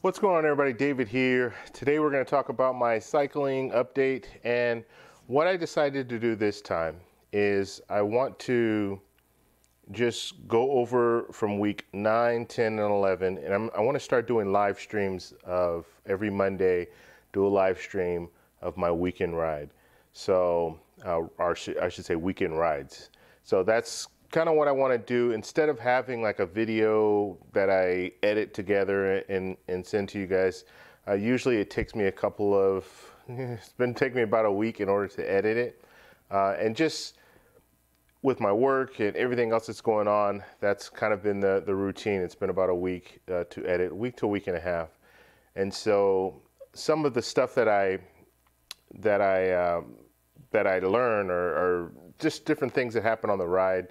What's going on, everybody? David here. Today we're going to talk about my cycling update, and what I decided to do this time is I want to just go over from week 9, 10, and 11, and I want to start doing live streams of every Monday, do a live stream of my weekend ride. So, or I should say weekend rides. So that's kind of what I want to do. Instead of having like a video that I edit together and send to you guys, usually it takes me it's been taking me about a week in order to edit it. And just with my work and everything else that's going on, that's kind of been the routine. It's been about a week to edit, a week to a week and a half. And so some of the stuff that I learn or just different things that happen on the ride,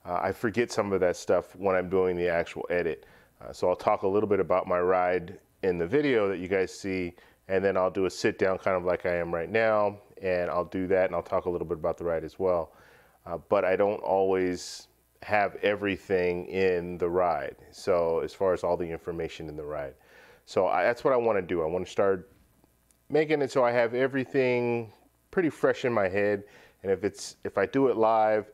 I forget some of that stuff when I'm doing the actual edit. So I'll talk a little bit about my ride in the video that you guys see, and then I'll do a sit down kind of like I am right now, and I'll do that and I'll talk a little bit about the ride as well. But I don't always have everything in the ride. So as far as all the information in the ride. So that's what I want to do. I want to start making it so I have everything pretty fresh in my head. And if I do it live,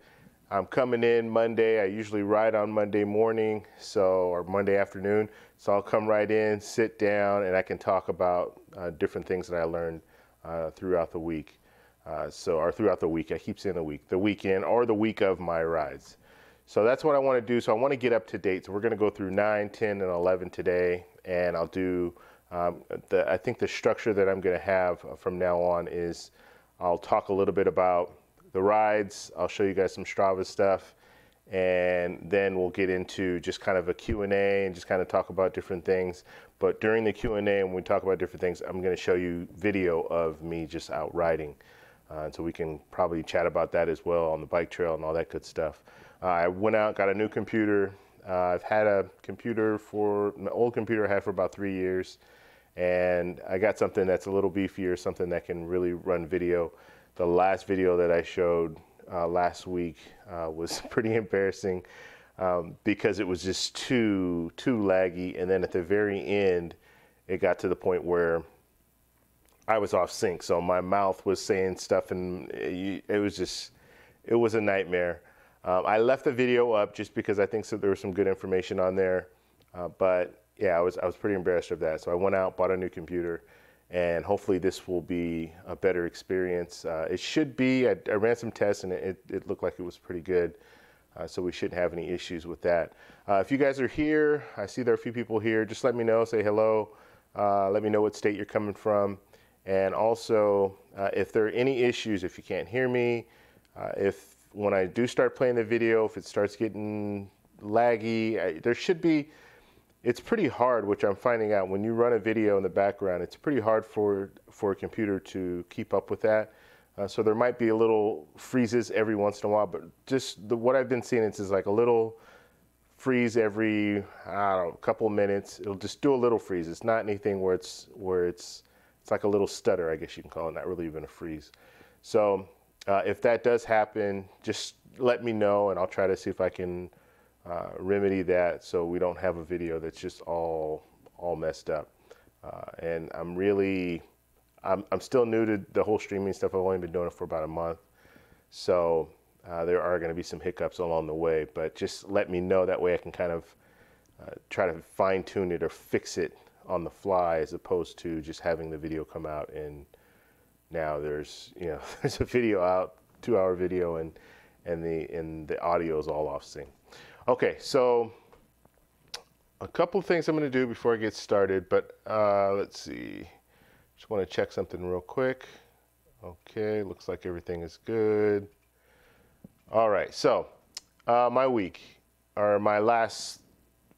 I'm coming in Monday. I usually ride on Monday morning, or Monday afternoon. So I'll come right in, sit down, and I can talk about different things that I learned throughout the week. Or throughout the week. I keep saying the weekend or the week of my rides. So that's what I want to do. So I want to get up to date. So we're going to go through 9, 10, and 11 today, and I'll do. I think the structure that I'm going to have from now on is I'll talk a little bit about the rides. I'll show you guys some Strava stuff, and then we'll get into just kind of a Q&A and just kind of talk about different things. But during the Q&A, when we talk about different things, I'm going to show you video of me just out riding. So we can probably chat about that as well on the bike trail and all that good stuff. I went out, got a new computer. I've had an old computer I had for about 3 years. And I got something that's a little beefier, something that can really run video. The last video that I showed last week was pretty embarrassing because it was just too laggy. And then at the very end, it got to the point where I was off sync. So my mouth was saying stuff, and it was a nightmare. I left the video up just because I think there was some good information on there. But yeah, I was pretty embarrassed of that. So I went out, bought a new computer, and hopefully this will be a better experience. It should be. I ran some tests, and it looked like it was pretty good. So we shouldn't have any issues with that. If you guys are here, I see there are a few people here. Just let me know, say hello. Let me know what state you're coming from. And also, if there are any issues, if you can't hear me, if when I do start playing the video, if it starts getting laggy, there should be. It's pretty hard, which I'm finding out, when you run a video in the background, it's pretty hard for a computer to keep up with that. So there might be a little freezes every once in a while, but just what I've been seeing is like a little freeze every, I don't know, couple of minutes. It'll just do a little freeze. It's not anything where it's like a little stutter, I guess you can call it, not really even a freeze. So if that does happen, just let me know, and I'll try to see if I can remedy that so we don't have a video that's just all messed up. And I'm still new to the whole streaming stuff. I've only been doing it for about a month. So there are going to be some hiccups along the way, but just let me know. That way I can kind of try to fine tune it or fix it on the fly, as opposed to just having the video come out and now there's a video out, 2-hour video, and the audio is all off sync. Okay, so a couple of things I'm going to do before I get started, but let's see. Just want to check something real quick. Okay, looks like everything is good. All right, so my week, or my last,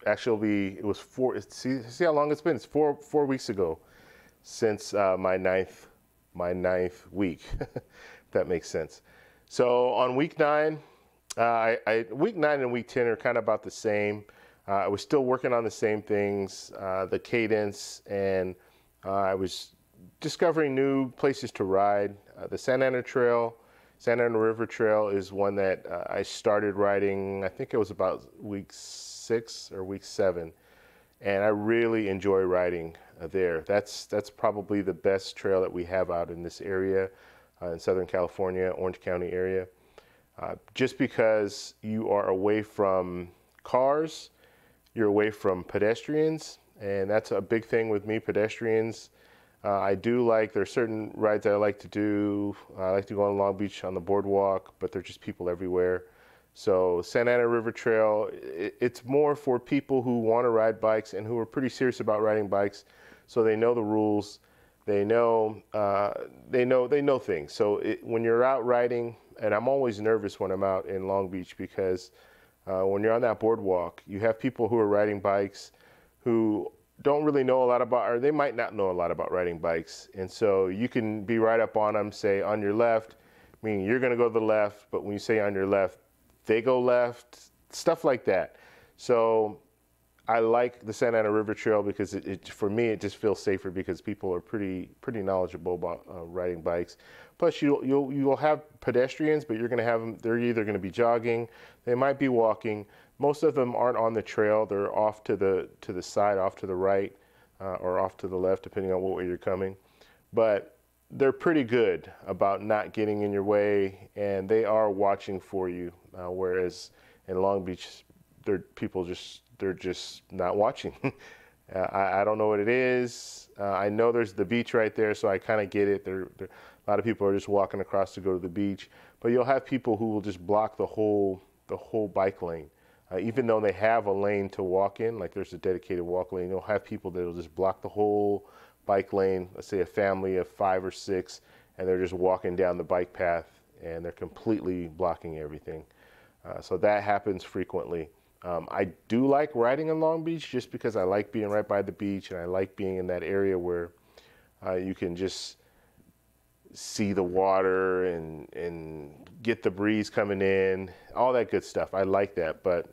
actually it was see how long it's been? It's four weeks ago since my ninth week, if that makes sense. So on week 9, week 9 and week 10 are kind of about the same. I was still working on the same things, the cadence, and I was discovering new places to ride. The Santa Ana Trail, Santa Ana River Trail is one that I started riding, I think it was about week 6 or week 7. and I really enjoy riding there. That's probably the best trail that we have out in this area, in Southern California, Orange County area. Just because you are away from cars, you're away from pedestrians, and that's a big thing with me, pedestrians. I do like, there are certain rides that I like to do. I like to go on Long Beach on the boardwalk, but there's just people everywhere. So Santa Ana River Trail, it's more for people who want to ride bikes and who are pretty serious about riding bikes. So they know the rules, they know things. So when you're out riding, and I'm always nervous when I'm out in Long Beach because when you're on that boardwalk, you have people who are riding bikes who don't really know a lot about, or they might not know a lot about riding bikes. And so you can be right up on them, say on your left, meaning you're going to go to the left, but when you say on your left, they go left, stuff like that. So I like the Santa Ana River Trail because for me, it just feels safer because people are pretty knowledgeable about riding bikes. Plus, you'll have pedestrians, but you're going to have them. They're either going to be jogging, they might be walking. Most of them aren't on the trail. They're off to the side, off to the right, or off to the left, depending on what way you're coming. But they're pretty good about not getting in your way, and they are watching for you. Whereas in Long Beach, they're just not watching. I don't know what it is. I know there's the beach right there, so I kind of get it. A lot of people are just walking across to go to the beach, but you'll have people who will just block the whole bike lane. Even though they have a lane to walk in, like there's a dedicated walk lane, you'll have people that will just block the whole bike lane, let's say a family of 5 or 6, and they're just walking down the bike path, and they're completely blocking everything. So that happens frequently. I do like riding in Long Beach just because I like being right by the beach, and I like being in that area where you can just see the water and get the breeze coming in, all that good stuff. I like that, but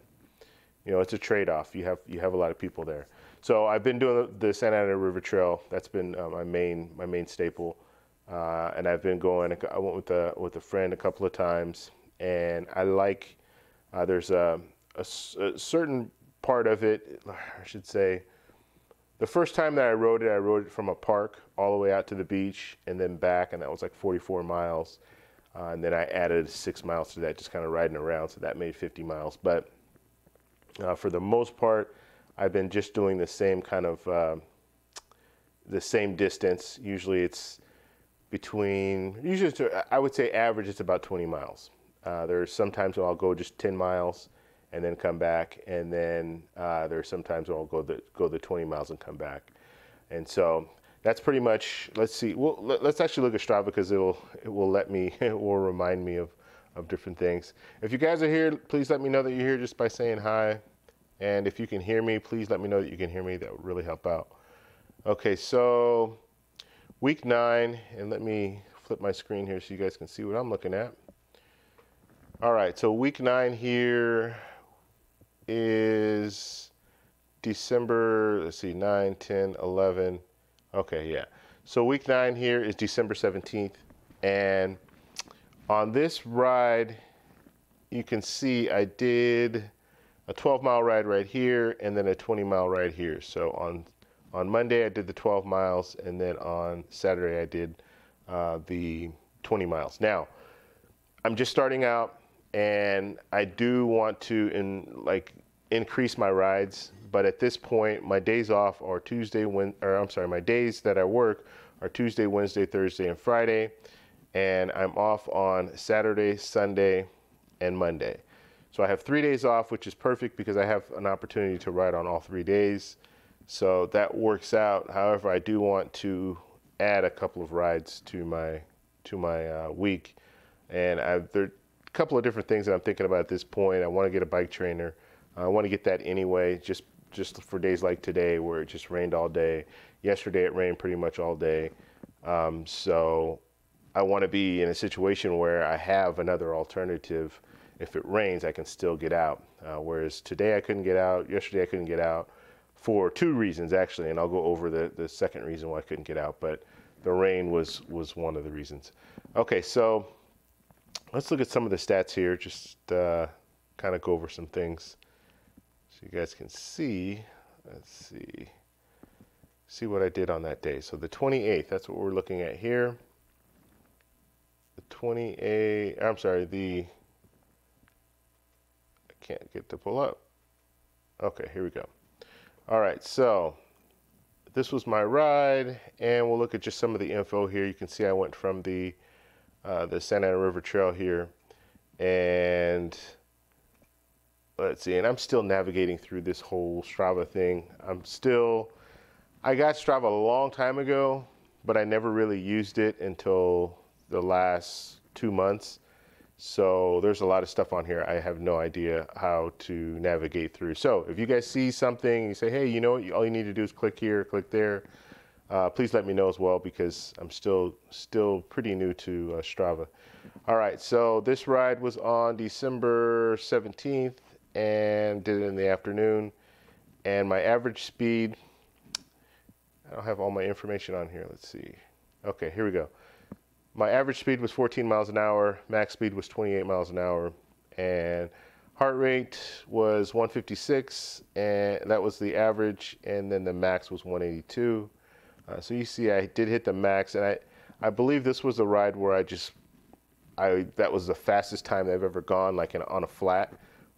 you know, it's a trade-off. You have a lot of people there. So I've been doing the Santa Ana River Trail. That's been my main staple, and I've been going. I went with a friend a couple of times, and I like. There's a certain part of it, I should say. The first time that I rode it from a park all the way out to the beach and then back, and that was like 44 miles. And then I added 6 miles to that, just kind of riding around, so that made 50 miles. But for the most part, I've been just doing the same kind of, the same distance. Usually it's I would say average, it's about 20 miles. There's sometimes when I'll go just 10 miles and then come back, and then there's sometimes when I'll go the 20 miles and come back. And so that's pretty much, let's see, let's actually look at Strava because it will remind me of different things. If you guys are here, please let me know that you're here just by saying hi. And if you can hear me, please let me know that you can hear me. That would really help out. Okay, so week 9, and let me flip my screen here so you guys can see what I'm looking at. All right, so week 9 here is December, let's see, 9, 10, 11. Okay, yeah. So week 9 here is December 17th. And on this ride, you can see I did a 12-mile ride right here and then a 20-mile ride here. So on Monday, I did the 12 miles, and then on Saturday, I did the 20 miles. Now, I'm just starting out, and I do want to increase my rides, but at this point, my days off are my days that I work are Tuesday, Wednesday, Thursday, and Friday, and I'm off on Saturday, Sunday, and Monday. So I have 3 days off, which is perfect because I have an opportunity to ride on all 3 days. So that works out. However, I do want to add a couple of rides to my week, and there are a couple of different things that I'm thinking about at this point. I want to get a bike trainer. I want to get that anyway, just for days like today where it just rained all day. Yesterday it rained pretty much all day. So I want to be in a situation where I have another alternative. If it rains, I can still get out. Whereas today I couldn't get out. Yesterday I couldn't get out for 2 reasons actually, and I'll go over the second reason why I couldn't get out. But the rain was one of the reasons. Okay, so let's look at some of the stats here. Just kind of go over some things so you guys can see. Let's see what I did on that day. So the 28th, that's what we're looking at here. The 28th, I'm sorry, I can't get to pull up. Okay, here we go. All right, so this was my ride, and we'll look at just some of the info here. You can see I went from the Santa Ana River Trail here, and let's see, and I'm still navigating through this whole Strava thing. I got Strava a long time ago, but I never really used it until the last 2 months. So there's a lot of stuff on here I have no idea how to navigate through. So if you guys see something, you say, hey, you know what, all you need to do is click here, click there. Please let me know as well, because I'm still pretty new to Strava. All right, so this ride was on December 17th and did it in the afternoon. And my average speed, I don't have all my information on here. Let's see. Okay, here we go. My average speed was 14 miles an hour. Max speed was 28 miles an hour. And heart rate was 156, and that was the average. And then the max was 182. So you see I did hit the max, and I believe this was the ride where that was the fastest time I've ever gone, like on a flat,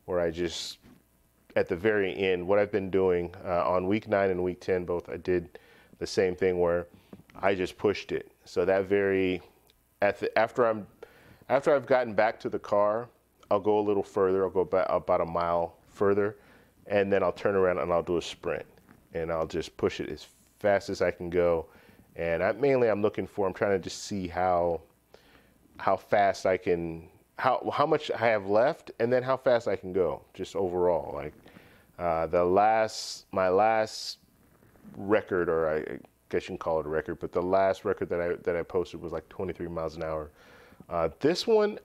where I just, at the very end, what I've been doing on week 9 and week 10 both, I did the same thing where I just pushed it. So that after I've gotten back to the car, I'll go a little further. I'll go about a mile further, and then I'll turn around and I'll do a sprint, and I'll just push it as fast as I can go. And I'm looking for, I'm trying to just see how fast I can, how much I have left, and then how fast I can go, just overall. Like my last record, or I guess you can call it a record, but the last record that I posted was like 23 miles an hour. This one,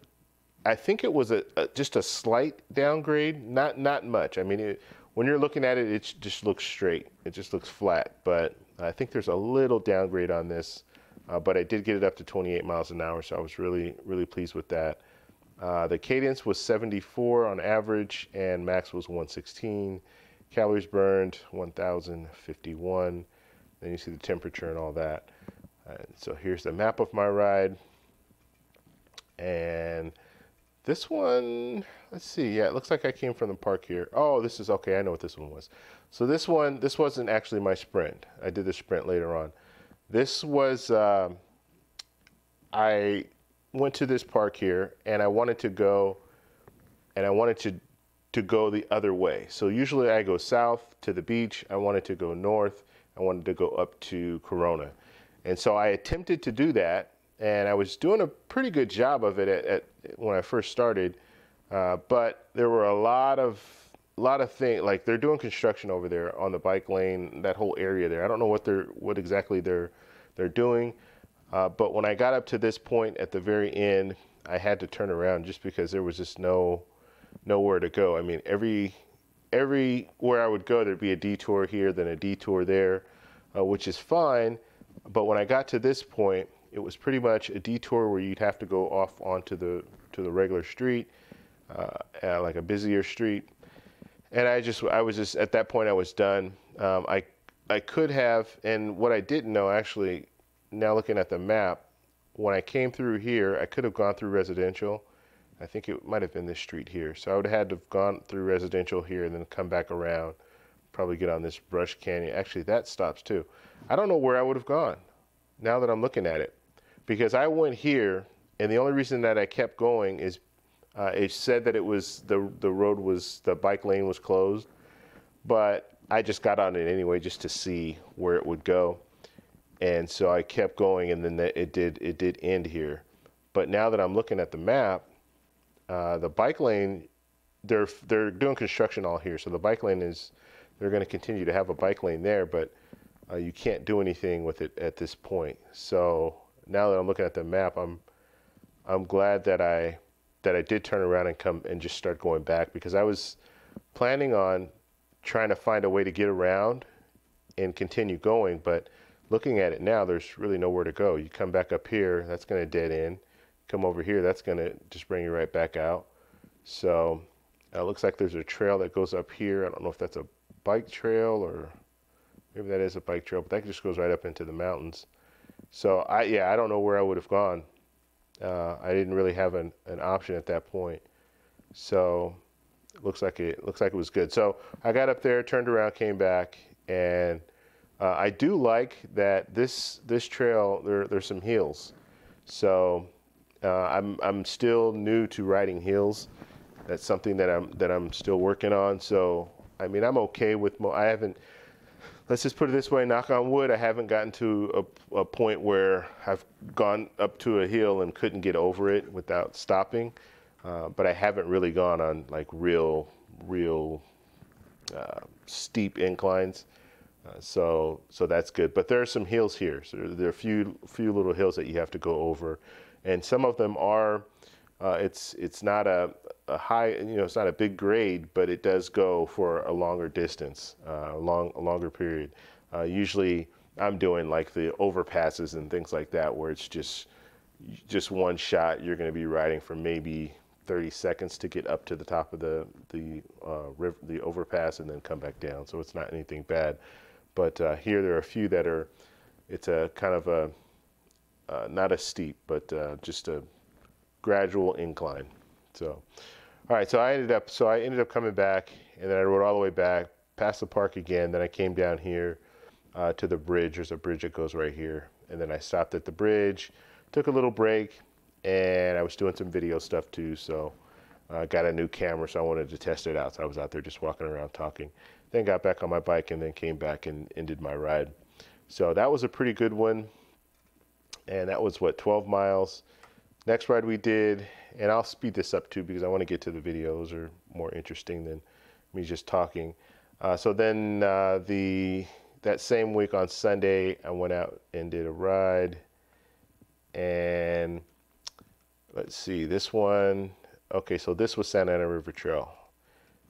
I think it was just a slight downgrade, not much. I mean, when you're looking at it, it just looks straight. It just looks flat, but I think there's a little downgrade on this. But I did get it up to 28 miles an hour, so I was really, really pleased with that. The cadence was 74 on average, and max was 116. Calories burned, 1,051. Then you see the temperature and all that. So here's the map of my ride. And this one, let's see. Yeah, it looks like I came from the park here. Oh, this is okay. I know what this one was. So this wasn't actually my sprint. I did the sprint later on. This was, I went to this park here, and I wanted to go, and I wanted to go the other way. So usually I go south to the beach. I wanted to go north. I wanted to go up to Corona. And so I attempted to do that, and I was doing a pretty good job of it when I first started. But there were a lot of things, like they're doing construction over there on the bike lane, that whole area there. I don't know what exactly they're doing. But when I got up to this point at the very end, I had to turn around just because there was just nowhere to go. I mean, everywhere I would go, there'd be a detour here, then a detour there, which is fine. But when I got to this point, it was pretty much a detour where you'd have to go off onto the regular street, like a busier street. And I was just at that point I was done. I could have, and what I didn't know actually, now looking at the map, when I came through here, I could have gone through residential. I think it might have been this street here. So I would have had to have gone through residential here and then come back around, probably get on this brush canyon. Actually, that stops too. I don't know where I would have gone now that I'm looking at it, because I went here, and the only reason that I kept going is it said that it was the bike lane was closed, but I just got on it anyway just to see where it would go. And so I kept going, and then it did end here. But now that I'm looking at the map, the bike lane, they're doing construction all here. So the bike lane they're going to continue to have a bike lane there, but you can't do anything with it at this point. So now that I'm looking at the map, I'm glad that I did turn around and come and just start going back, because I was planning on trying to find a way to get around and continue going, but looking at it now, there's really nowhere to go. You come back up here, that's going to dead end. Come over here, that's going to just bring you right back out. So it looks like there's a trail that goes up here. I don't know if that's a bike trail, or maybe that is a bike trail, but that just goes right up into the mountains. So I don't know where I would have gone. I didn't really have an option at that point. So it looks like it was good. So I got up there, turned around, came back, and I do like that this trail, there's some hills. So I'm still new to riding hills. That's something that I'm still working on. So I mean, I'm okay with I haven't, let's just put it this way, knock on wood, I haven't gotten to a point where I've gone up to a hill and couldn't get over it without stopping. But I haven't really gone on like real steep inclines. So that's good. But there are some hills here. So there are a few little hills that you have to go over. And some of them are, it's not a high, it's not a big grade, but it does go for a longer distance, a longer period. Usually I'm doing like the overpasses and things like that, where it's just one shot. You're going to be riding for maybe 30 seconds to get up to the top of the overpass and then come back down. So it's not anything bad. But here there are a few that are, it's a kind of a, not a steep, but just a gradual incline. So, all right, so I ended up coming back, and then I rode all the way back, past the park again. Then I came down here to the bridge. There's a bridge that goes right here. And then I stopped at the bridge, took a little break, and I was doing some video stuff too. So I got a new camera, so I wanted to test it out. So I was out there just walking around talking. Then got back on my bike and then came back and ended my ride. So that was a pretty good one. And that was what, 12 miles. Next ride we did, and I'll speed this up too because I want to get to the videos, are more interesting than me just talking. So then that same week on Sunday, I went out and did a ride. And let's see, this one, okay, so this was Santa Ana River Trail.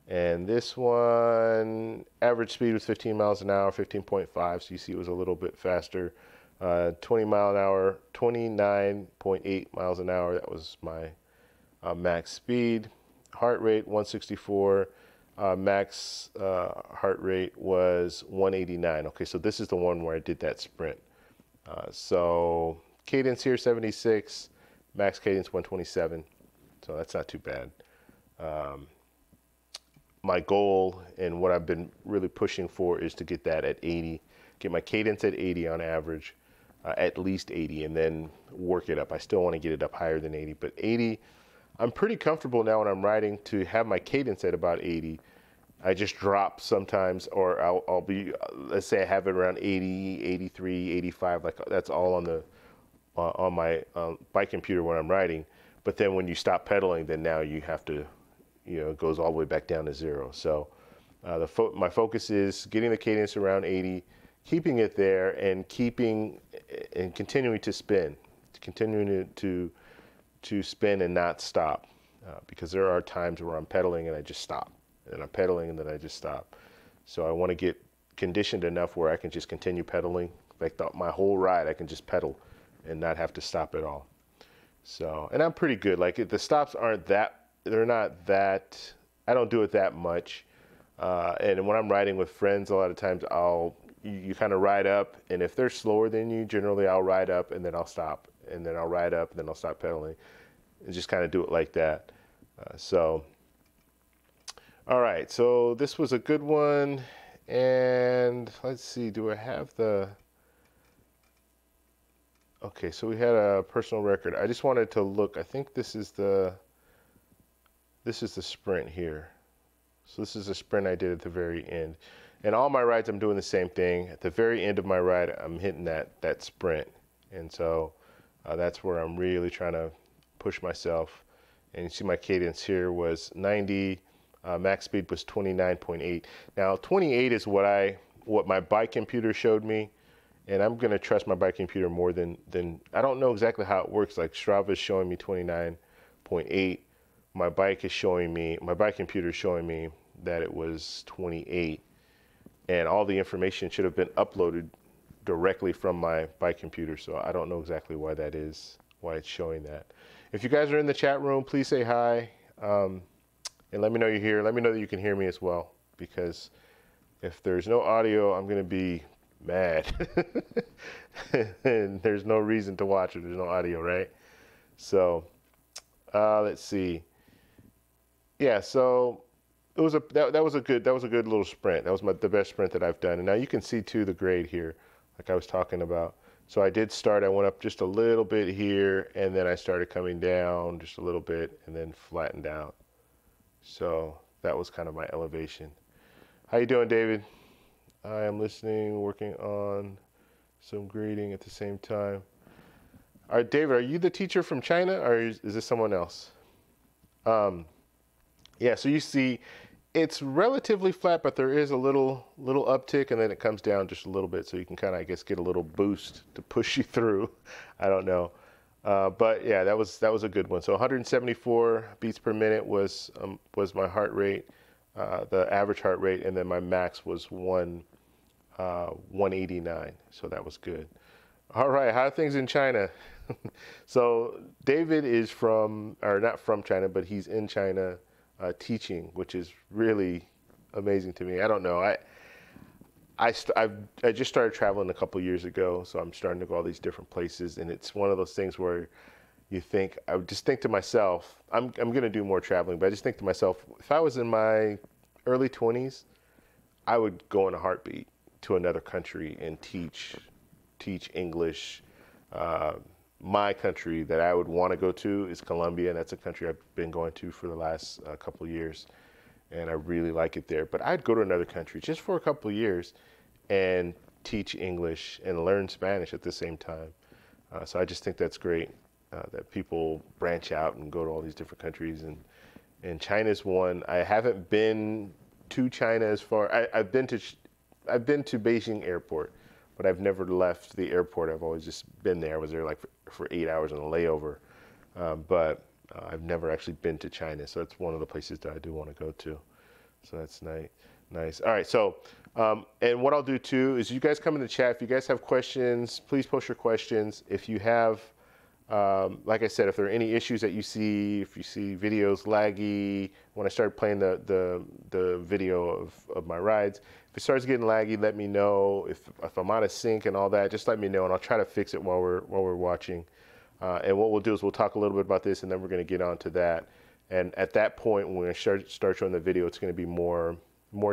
And this one, average speed was 15 miles an hour, 15.5, so you see it was a little bit faster. 20 mile an hour, 29.8 miles an hour, that was my max speed. Heart rate, 164. Max heart rate was 189. Okay, so this is the one where I did that sprint. So cadence here, 76. Max cadence, 127. So that's not too bad. My goal and what I've been really pushing for is to get that at 80, get my cadence at 80 on average, at least 80, and then work it up. I still want to get it up higher than 80, but 80, I'm pretty comfortable now when I'm riding to have my cadence at about 80. I just drop sometimes, or I'll be, let's say I have it around 80, 83, 85, like that's all on the on my bike computer when I'm riding. But then when you stop pedaling, then now you have to, it goes all the way back down to 0. So my focus is getting the cadence around 80, keeping it there, and continuing to spin, continuing to spin and not stop, because there are times where I'm pedaling and I just stop, and I'm pedaling and then I just stop. So I want to get conditioned enough where I can just continue pedaling, like my whole ride I can just pedal and not have to stop at all. So, and I'm pretty good. Like the stops they're not that, I don't do it that much. And when I'm riding with friends, a lot of times you kind of ride up, and if they're slower than you, generally I'll ride up and then I'll stop, and then I'll ride up and then I'll stop pedaling, and just kind of do it like that. All right, so this was a good one. And let's see, do I have okay, so we had a personal record. I just wanted to look. I think this is the sprint here. So this is a sprint I did at the very end. And all my rides, I'm doing the same thing. At the very end of my ride, I'm hitting that sprint. And so that's where I'm really trying to push myself. And you see my cadence here was 90. Max speed was 29.8. Now 28 is what my bike computer showed me. And I'm going to trust my bike computer more than I don't know exactly how it works. Like Strava is showing me 29.8. My bike computer is showing me that it was 28. And all the information should have been uploaded directly from my bike computer. So I don't know exactly why that is, why it's showing that. If you guys are in the chat room, please say hi. And let me know you're here. Let me know that you can hear me as well, because If there's no audio, I'm going to be mad. And there's no reason to watch it. There's no audio, right? So let's see. Yeah, so it was that was a good little sprint. That was the best sprint that I've done. And now you can see too the grade here, like I was talking about. So I did start. I went up just a little bit here, and then I started coming down just a little bit, and then flattened out. So that was kind of my elevation. How you doing, David? I am listening, working on some grading at the same time. All right, David, are you the teacher from China, or is this someone else? Yeah, so you see it's relatively flat, but there is a little uptick, and then it comes down just a little bit, so you can kind of, I guess, get a little boost to push you through. I don't know. But yeah, that was a good one. So 174 beats per minute was my heart rate, the average heart rate, and then my max was 189. So that was good. All right, how are things in China? So David is not from China, but he's in China teaching, which is really amazing to me. I don't know. I just started traveling a couple years ago, so I'm starting to go all these different places, and it's one of those things where I would just think to myself, I'm going to do more traveling, but I just think to myself, if I was in my early 20s, I would go in a heartbeat to another country and teach English. My country that I would want to go to is Colombia, and that's a country I've been going to for the last couple of years, and I really like it there. But I'd go to another country just for a couple of years and teach English and learn Spanish at the same time. So I just think that's great that people branch out and go to all these different countries, and China's one. I haven't been to China as far. I've been to Beijing Airport, but I've never left the airport. I've always just been there. I was there like for 8 hours on a layover, but I've never actually been to China. So it's one of the places that I do want to go to. So that's nice. All right. So, and what I'll do too is you guys come in the chat. If you guys have questions, please post your questions. If you have, like I said, if there are any issues that you see, if you see videos laggy, when I start playing the video of my rides, if it starts getting laggy, let me know. If I'm out of sync and all that, just let me know, and I'll try to fix it while we're watching. And what we'll do is we'll talk a little bit about this, and then we're going to get on to that. And at that point, when we start showing the video, it's going to be more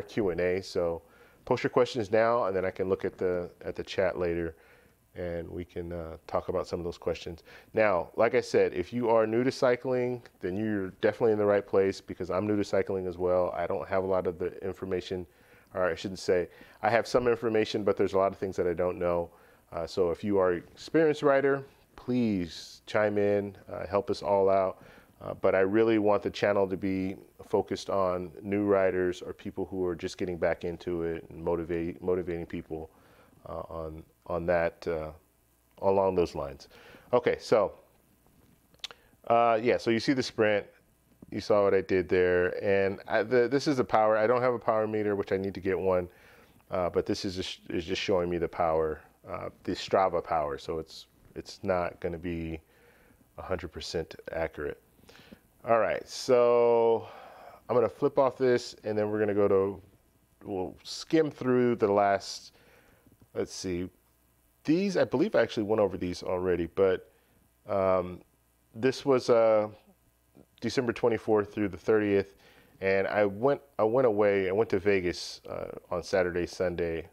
Q&A. So post your questions now, and then I can look at the chat later, and we can talk about some of those questions. Now, like I said, if you are new to cycling, then you're definitely in the right place, because I'm new to cycling as well. I don't have a lot of the information, or I shouldn't say, I have some information, but there's a lot of things that I don't know. So if you are an experienced rider, please chime in, help us all out. But I really want the channel to be focused on new riders or people who are just getting back into it, and motivating people on that, along those lines. Okay, so yeah, so you see the sprint. You saw what I did there, and this is the power. I don't have a power meter, which I need to get one, but this is just showing me the power, the Strava power. So it's not going to be 100% accurate. All right, so I'm going to flip off this, and then we're going to we'll skim through the last, let's see, these, I believe I actually went over these already, but this was December 24th through the 30th, and I went away. I went to Vegas on Saturday, Sunday,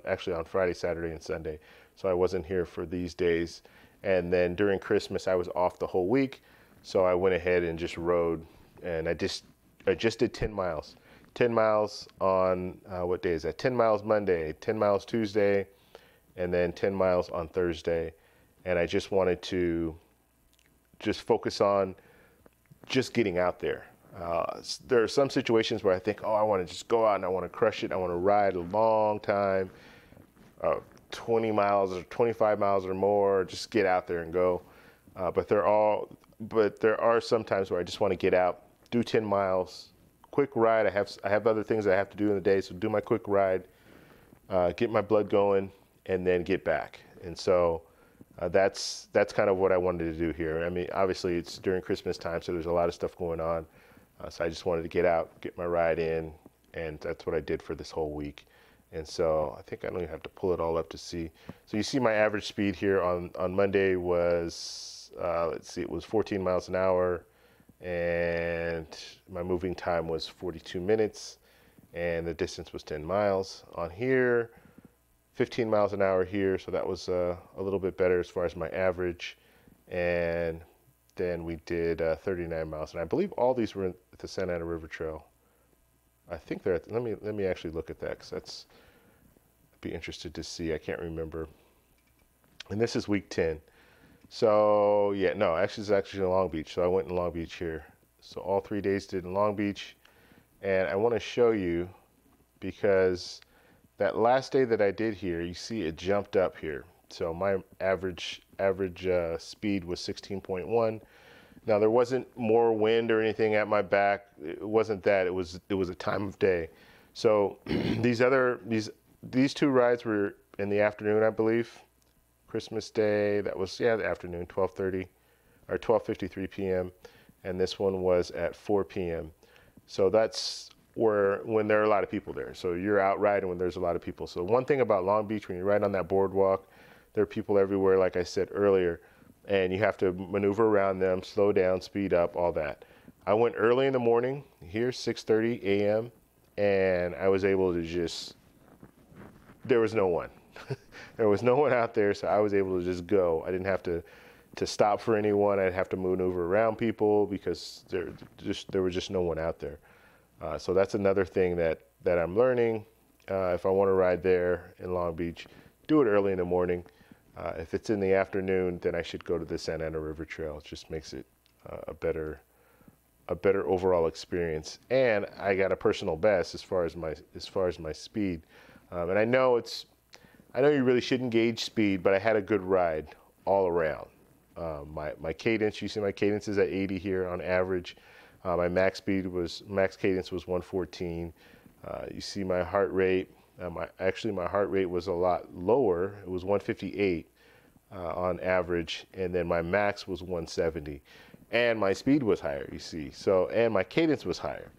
actually on Friday, Saturday, and Sunday. So I wasn't here for these days. And then during Christmas, I was off the whole week. So I went ahead and just rode, and I just did 10 miles. 10 miles on, what day is that? 10 miles Monday, 10 miles Tuesday, and then 10 miles on Thursday. And I just wanted to just focus on just getting out there. There are some situations where I think, oh, I want to just go out and I want to crush it. I want to ride a long time, 20 miles or 25 miles or more, just get out there and go. But there are some times where I just want to get out, do 10 miles, quick ride. I have other things I have to do in the day, so do my quick ride, get my blood going, and then get back. And so that's kind of what I wanted to do here. I mean, obviously it's during Christmas time, so there's a lot of stuff going on. So I just wanted to get out, get my ride in, and that's what I did for this whole week. And so I think I don't even have to pull it all up to see. So you see my average speed here on Monday was, let's see, it was 14 miles an hour, and my moving time was 42 minutes, and the distance was 10 miles. On here, 15 miles an hour here, so that was a little bit better as far as my average. And then we did 39 miles, and I believe all these were at the Santa Ana River Trail. I think they're at, let me actually look at that, because that's, I'd be interested to see. I can't remember. And this is week 10. So yeah, no, actually it's actually in Long Beach. So I went in Long Beach here. So all 3 days did in Long Beach. And I want to show you, because that last day that I did here, you see it jumped up here. So my average speed was 16.1. Now there wasn't more wind or anything at my back. It wasn't that. It was a time of day. So these two rides were in the afternoon, I believe. Christmas Day, that was, yeah, the afternoon, 12:30 or 12:53 p.m. And this one was at 4 p.m. So that's when there are a lot of people there. So you're out riding when there's a lot of people. So one thing about Long Beach, when you ride on that boardwalk, there are people everywhere, like I said earlier, and you have to maneuver around them, slow down, speed up, all that. I went early in the morning here, 6:30 a.m., and I was able to just, there was no one. There was no one out there, so I was able to just go. I didn't have to stop for anyone. I'd have to maneuver around people because there was just no one out there. So that's another thing that I'm learning. If I want to ride there in Long Beach, do it early in the morning. If it's in the afternoon, then I should go to the Santa Ana River Trail. It just makes it a better overall experience. And I got a personal best as far as my speed. And I know you really shouldn't gauge speed, but I had a good ride all around. My cadence, you see my cadence is at 80 here on average. My max cadence was 114. You see my heart rate. My heart rate was a lot lower. It was 158 on average, and then my max was 170, and my speed was higher. You see, and my cadence was higher.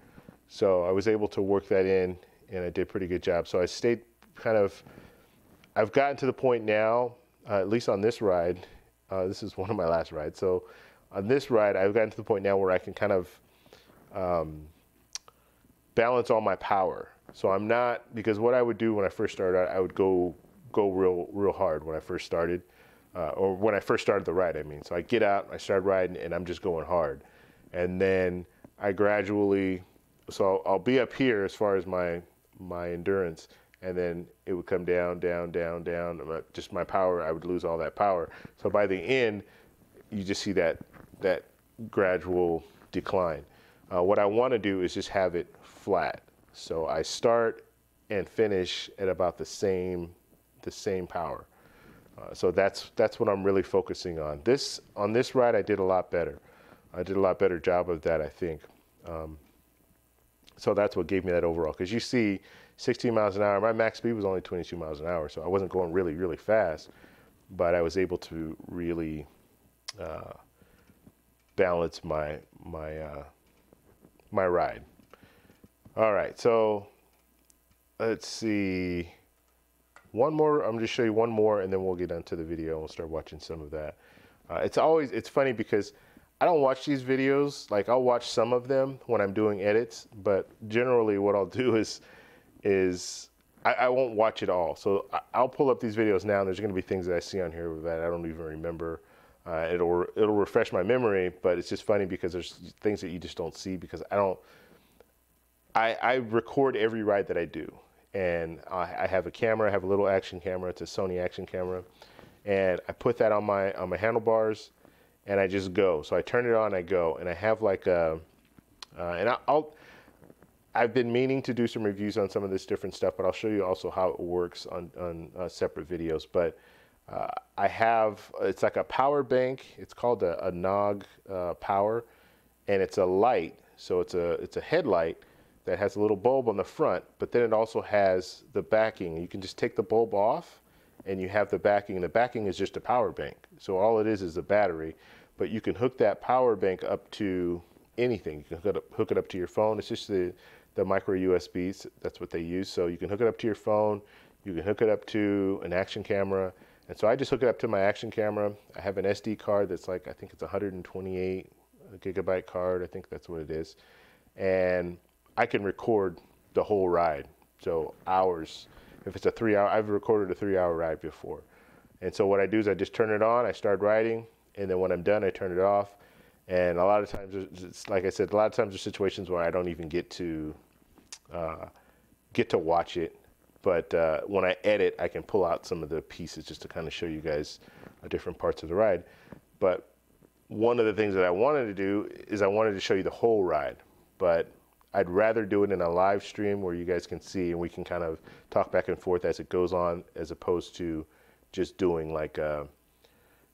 So I was able to work that in, and I did a pretty good job. So I stayed I've gotten to the point now, at least on this ride. This is one of my last rides. So on this ride, I've gotten to the point now where I can kind of balance all my power. So I'm not, because what I would do when I first started out, I would go real hard when I first started, or when I first started the ride, I mean. So I get out, I start riding, and I'm just going hard. And then I gradually, so I'll be up here as far as my endurance, and then it would come down, down, down, down. Just my power, I would lose all that power. So by the end, you just see that gradual decline. What I want to do is just have it flat. So I start and finish at about the same power. So that's what I'm really focusing on. On this ride, I did a lot better. I did a lot better job of that, I think. So that's what gave me that overall. Because you see, 16 miles an hour, my max speed was only 22 miles an hour, so I wasn't going really, really fast, but I was able to really balance my ride. All right, so let's see. One more, I'm going to show you one more, and then we'll get into the video and we'll start watching some of that. It's funny because I don't watch these videos. Like, I'll watch some of them when I'm doing edits, but generally what I'll do is I won't watch it all. So I'll pull up these videos now, and there's going to be things that I see on here that I don't even remember. It'll refresh my memory, but it's just funny because there's things that you just don't see because I record every ride that I do. And I have a camera, I have a little action camera, it's a Sony action camera. And I put that on my handlebars, and I just go. So I turn it on, I go, and I have like I've been meaning to do some reviews on some of this different stuff, but I'll show you also how it works on separate videos. But it's like a power bank. It's called a Nog Power, and it's a light. So it's a headlight that has a little bulb on the front, but then it also has the backing. You can just take the bulb off, and you have the backing. And the backing is just a power bank. So all it is a battery, but you can hook that power bank up to anything. You can hook it up to your phone. It's just the the micro USBs. That's what they use. So you can hook it up to your phone. You can hook it up to an action camera. And so I just hook it up to my action camera. I have an SD card that's like, I think it's 128 gigabyte card. I think that's what it is. And I can record the whole ride. So hours. If it's a 3 hour, I've recorded a 3 hour ride before. And so what I do is I just turn it on, I start riding, and then when I'm done, I turn it off. And a lot of times, it's like I said, a lot of times there's situations where I don't even get to watch it. But when I edit, I can pull out some of the pieces just to kind of show you guys different parts of the ride. But one of the things that I wanted to do is I wanted to show you the whole ride. But I'd rather do it in a live stream where you guys can see and we can kind of talk back and forth as it goes on, as opposed to just doing like a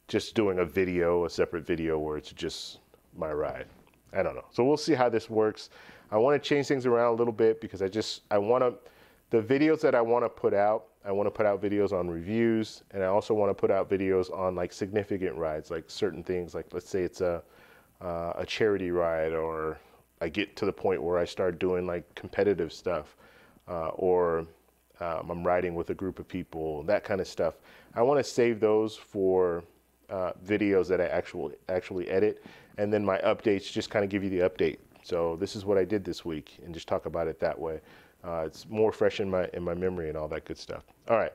video, a separate video where it's just my ride. I don't know. So we'll see how this works. I want to change things around a little bit because the videos that I want to put out videos on reviews, and I also want to put out videos on like significant rides, like certain things, like let's say it's a charity ride, or I get to the point where I start doing like competitive stuff, or I'm riding with a group of people, that kind of stuff. I want to save those for videos that I actually edit, and then my updates just kind of give you the update. So this is what I did this week, and just talk about it that way. It's more fresh in my memory and all that good stuff. All right,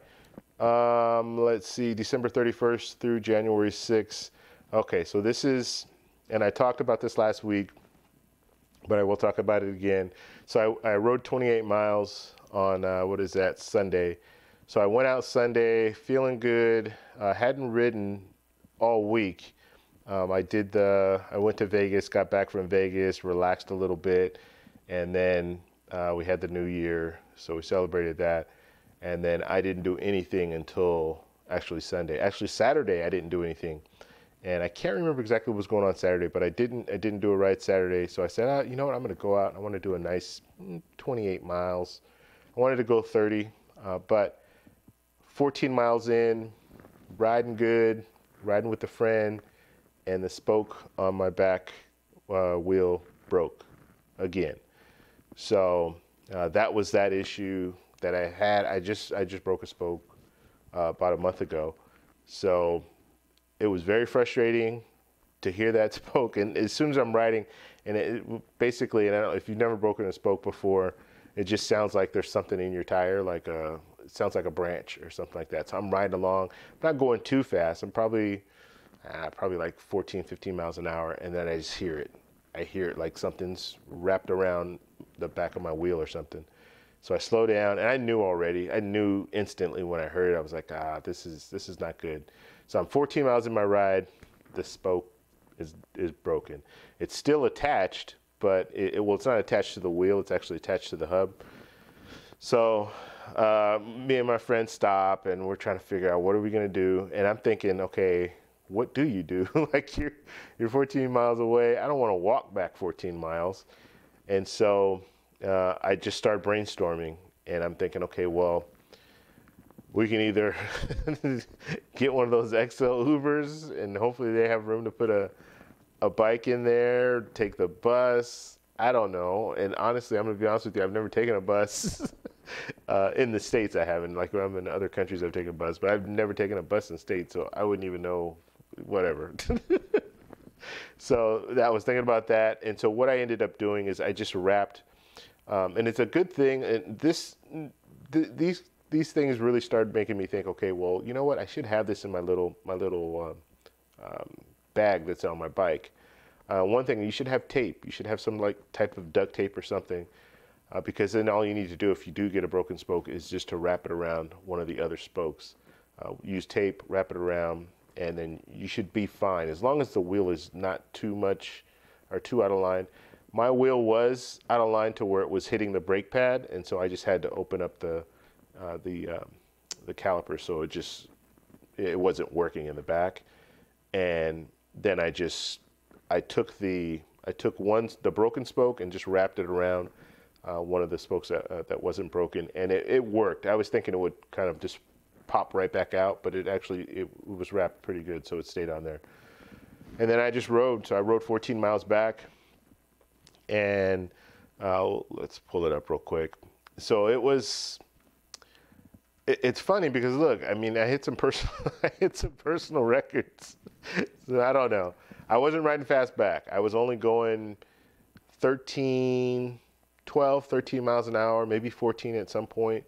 let's see, December 31st through January 6th. Okay, so this is, and I talked about this last week, but I will talk about it again. So I rode 28 miles on, what is that, Sunday. So I went out Sunday feeling good. Hadn't ridden all week. I went to Vegas, got back from Vegas, relaxed a little bit, and then we had the new year, so we celebrated that. And then I didn't do anything until actually Sunday. Actually Saturday I didn't do anything. And I can't remember exactly what was going on Saturday, but I didn't do a ride Saturday. So I said, you know what, I'm going to go out. I want to do a nice 28 miles. I wanted to go 30, but 14 miles in, riding good, riding with a friend, and the spoke on my back wheel broke again. So that was that issue that I had. I just broke a spoke about a month ago. So it was very frustrating to hear that spoke. And as soon as I'm riding, and it basically, and I don't know if you've never broken a spoke before, it just sounds like there's something in your tire, like it sounds like a branch or something like that. So I'm riding along, I'm not going too fast. I'm probably like 14, 15 miles an hour. And then I just hear it. I hear it like something's wrapped around the back of my wheel or something. So I slow down, and I knew instantly when I heard it. I was like, this is not good. So I'm 14 miles in my ride. The spoke is broken. It's still attached, but it's not attached to the wheel. It's actually attached to the hub. So me and my friend stop, and we're trying to figure out what are we gonna do. And I'm thinking, okay, what do you do? Like you're 14 miles away. I don't want to walk back 14 miles. And so I just start brainstorming, and I'm thinking, okay, well, we can either get one of those XL Ubers, and hopefully they have room to put a bike in there, take the bus. I don't know. And honestly, I'm going to be honest with you, I've never taken a bus. In the States, I haven't. Like when I'm in other countries, I've taken a bus, but I've never taken a bus in the States, so I wouldn't even know, whatever. So I was thinking about that. And so what I ended up doing is I just wrapped, and it's a good thing. And these things really started making me think, okay, well, you know what? I should have this in my little bag that's on my bike. One thing, you should have tape. You should have some like type of duct tape or something, because then all you need to do if you do get a broken spoke is just to wrap it around one of the other spokes. Use tape, wrap it around, and then you should be fine as long as the wheel is not too much or too out of line. My wheel was out of line to where it was hitting the brake pad, and so I just had to open up the caliper, so it wasn't working in the back. And then I took the broken spoke and just wrapped it around one of the spokes that wasn't broken, and it worked. I was thinking it would kind of just pop right back out, but it was wrapped pretty good, so it stayed on there. And then I just rode. So I rode 14 miles back, and Let's pull it up real quick. So it's funny because look, I mean, I hit some personal, I hit some personal records. So I don't know. I wasn't riding fast back. I was only going 13, 12, 13 miles an hour, maybe 14 at some point,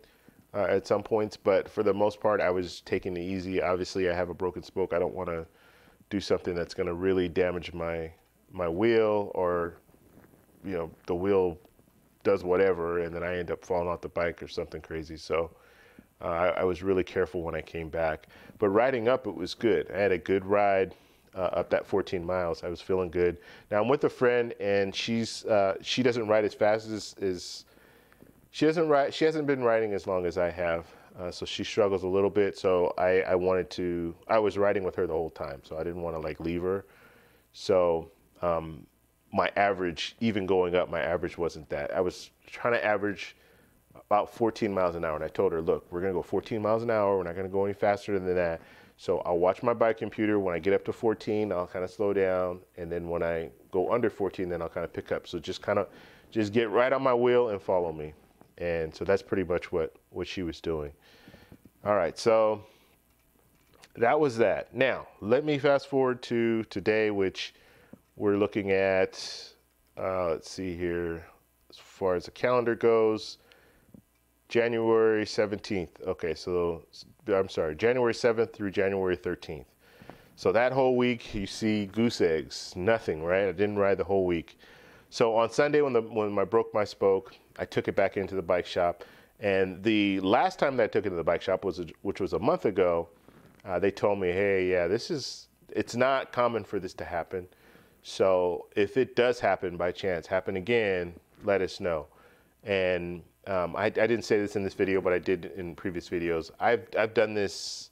at some points. But for the most part, I was taking it easy. Obviously, I have a broken spoke. I don't want to do something that's going to really damage my wheel, or the wheel does whatever, and then I end up falling off the bike or something crazy. So I was really careful when I came back. But riding up, it was good. I had a good ride up that 14 miles. I was feeling good. Now I'm with a friend, and she doesn't ride as fast as she doesn't ride. She hasn't been riding as long as I have, so she struggles a little bit. So I wanted to. I was riding with her the whole time, so I didn't want to like leave her. So my average, even going up, my average wasn't that. I was trying to average about 14 miles an hour. And I told her, look, we're going to go 14 miles an hour. We're not going to go any faster than that. So I'll watch my bike computer. When I get up to 14, I'll kind of slow down. And then when I go under 14, then I'll kind of pick up. So just get right on my wheel and follow me. And so that's pretty much what she was doing. All right, so that was that. Now, let me fast forward to today, which we're looking at, let's see here, as far as the calendar goes, January 17th. Okay, so I'm sorry, January 7th through January 13th. So that whole week, you see goose eggs, nothing, right? I didn't ride the whole week. So on Sunday, when I broke my spoke, I took it back into the bike shop. And the last time that I took it to the bike shop, which was a month ago, they told me, hey, yeah, it's not common for this to happen. So if it does happen by chance, happen again, let us know. And I didn't say this in this video, but I did in previous videos. I've done this.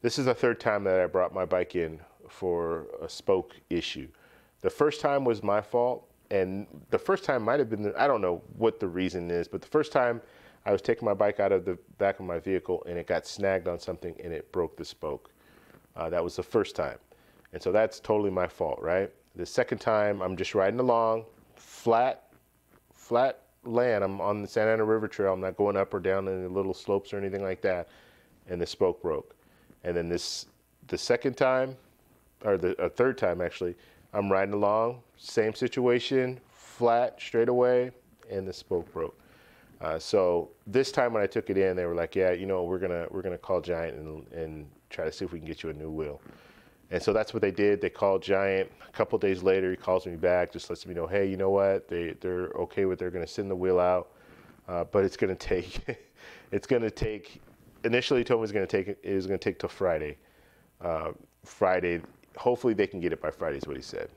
This is the third time that I brought my bike in for a spoke issue. The first time was my fault, and the first time might have been, I don't know what the reason is, but the first time I was taking my bike out of the back of my vehicle and it got snagged on something and it broke the spoke. That was the first time. And so that's totally my fault, right? The second time, I'm just riding along, flat land. I'm on the Santa Ana River Trail. I'm not going up or down any little slopes or anything like that. And the spoke broke. And then the second time, or the third time actually, I'm riding along, same situation, flat, straight away, and the spoke broke. So this time when I took it in, they were like, yeah, we're gonna call Giant and try to see if we can get you a new wheel. And so that's what they did. They called Giant. A couple days later, he calls me back, just lets me know, hey, you know what? They're okay with. They're going to send the wheel out, but it's going to take. It's going to take. Initially, he told me it was going to take till Friday. Friday. Hopefully, they can get it by Friday. Is what he said.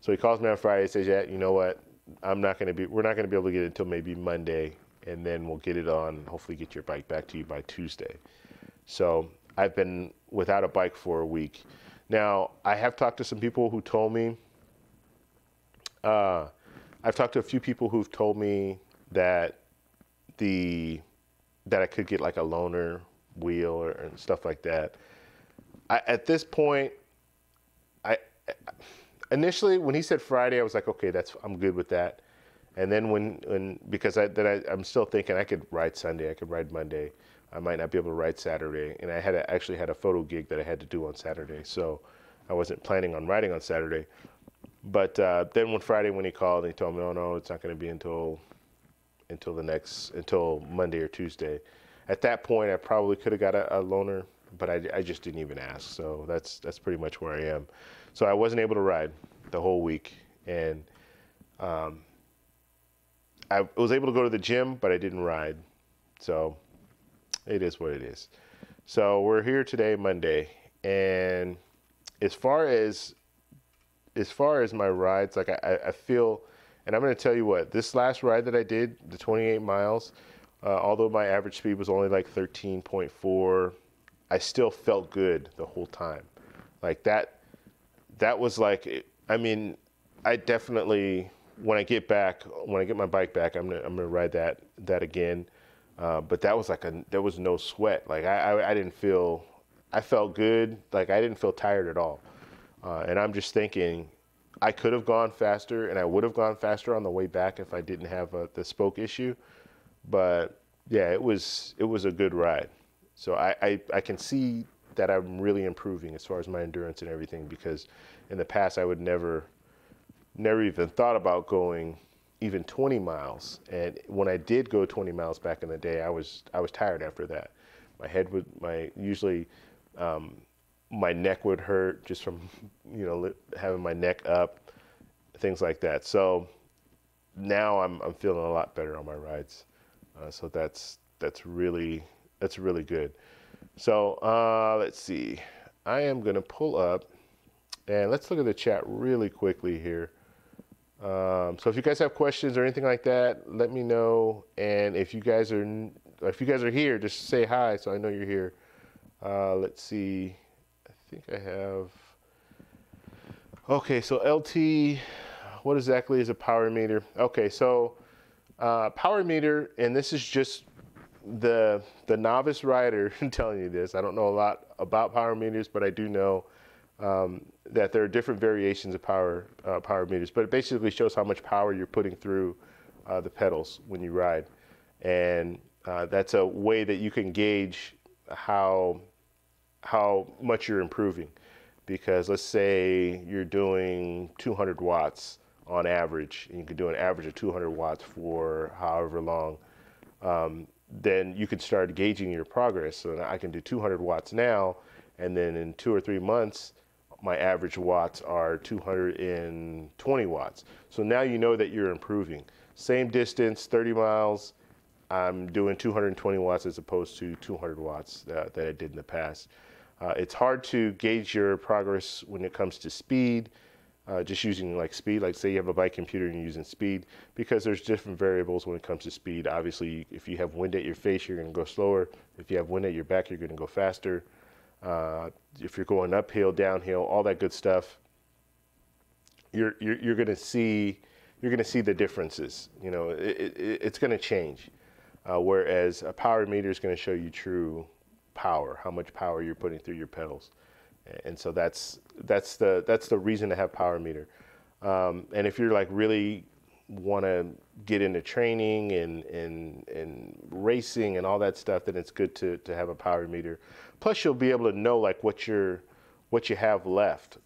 So he calls me on Friday. Says, yeah, you know what? We're not going to be able to get it until maybe Monday, and then we'll get it on. Hopefully, get your bike back to you by Tuesday. So I've been without a bike for a week. Now, I have talked to some people who told me, I've talked to a few people who've told me that I could get like a loaner wheel and stuff like that. At this point, initially when he said Friday, I was like, okay, I'm good with that. And then because I'm still thinking I could ride Sunday, I could ride Monday. I might not be able to ride Saturday, and I actually had a photo gig that I had to do on Saturday, so I wasn't planning on riding on Saturday. But then when he called, he told me, "Oh no, it's not going to be until Monday or Tuesday." At that point, I probably could have got a loaner, but I just didn't even ask. So that's pretty much where I am. So I wasn't able to ride the whole week, and I was able to go to the gym, but I didn't ride. So it is what it is. So we're here today, Monday, and as far as my rides, like I feel, and I'm going to tell you what, this last ride that I did, the 28 miles, although my average speed was only like 13.4, I still felt good the whole time. Like that was like, I mean, I definitely, when I get my bike back, I'm gonna ride that again. But that was there was no sweat. Like I didn't feel, I felt good. Like I didn't feel tired at all. And I'm just thinking, I could have gone faster, and I would have gone faster on the way back if I didn't have the spoke issue. But yeah, it was a good ride. So I can see that I'm really improving as far as my endurance and everything, because in the past I would never even thought about going even 20 miles. And when I did go 20 miles back in the day, I was tired after that. My head would usually my neck would hurt just from having my neck up, things like that. So now I'm feeling a lot better on my rides. So that's really good. So let's see. I am gonna pull up and let's look at the chat really quickly here. So if you guys have questions or anything like that, let me know. And if you guys are here, just say hi so I know you're here. Let's see. I think I have. Okay, so LT, what exactly is a power meter? Okay, so power meter, and this is just the novice rider telling you this. I don't know a lot about power meters, but I do know that there are different variations of power meters. But it basically shows how much power you're putting through the pedals when you ride, and that's a way that you can gauge how much you're improving. Because let's say you're doing 200 watts on average, and you can do an average of 200 watts for however long, then you can start gauging your progress. So I can do 200 watts now, and then in 2 or 3 months, my average watts are 220 watts. So now you know that you're improving. Same distance, 30 miles, I'm doing 220 watts as opposed to 200 watts that I did in the past. It's hard to gauge your progress when it comes to speed, just using like speed, like say you have a bike computer and you're using speed, because there's different variables when it comes to speed. Obviously, if you have wind at your face, you're going to go slower. If you have wind at your back, you're going to go faster. If you're going uphill, downhill, all that good stuff, you're going to see the differences. You know, it's going to change. Whereas a power meter is going to show you true power, how much power you're putting through your pedals, and so that's the reason to have power meter. And if you're like really want to get into training and racing and all that stuff, then it's good to have a power meter. Plus, you'll be able to know like what you have left,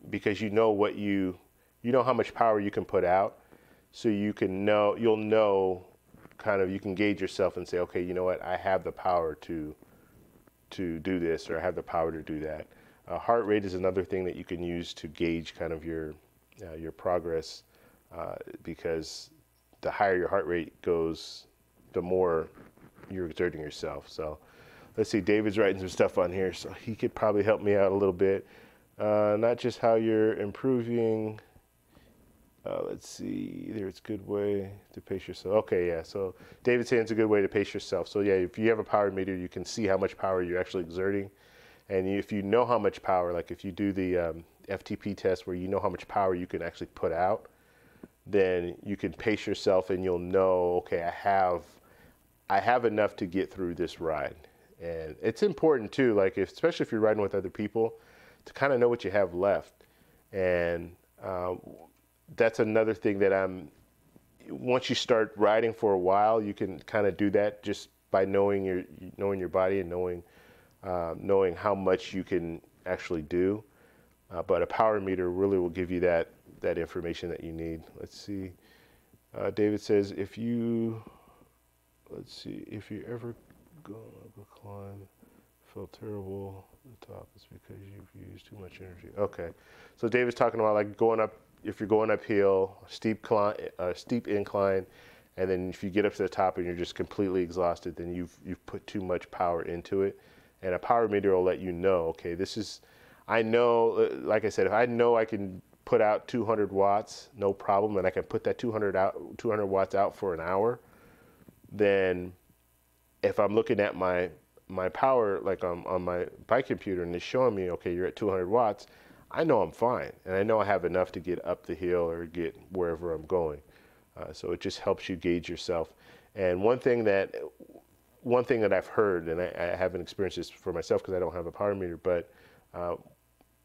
because you know how much power you can put out, so you'll know kind of, you can gauge yourself and say, okay, you know what, I have the power to do this, or I have the power to do that. Heart rate is another thing that you can use to gauge kind of your progress, because the higher your heart rate goes, the more you're exerting yourself. So let's see, David's writing some stuff on here, so he could probably help me out a little bit. Not just how you're improving. Let's see, there's a good way to pace yourself. Okay, yeah, so David's saying it's a good way to pace yourself. So yeah, if you have a power meter, you can see how much power you're actually exerting. And if you know how much power, like if you do the FTP test where you know how much power you can actually put out, then you can pace yourself and you'll know, okay, I have enough to get through this ride. And it's important too, like especially if you're riding with other people, to kind of know what you have left. And that's another thing that once you start riding for a while, you can kind of do that just by knowing your body and knowing how much you can actually do. But a power meter really will give you that information that you need. Let's see. David says, if you ever go up a climb, felt terrible at the top, it's because you've used too much energy. Okay. So David's talking about like if you're going uphill, steep incline, and then if you get up to the top and you're just completely exhausted, then you've put too much power into it. And a power meter will let you know, okay, I know, like I said, if I know I can put out 200 watts, no problem, and I can put that 200 watts out for an hour, then if I'm looking at my power, like on my bike computer, and it's showing me, okay, you're at 200 watts, I know I'm fine, and I know I have enough to get up the hill or get wherever I'm going. So it just helps you gauge yourself. And one thing that I've heard, and I haven't experienced this for myself because I don't have a power meter, but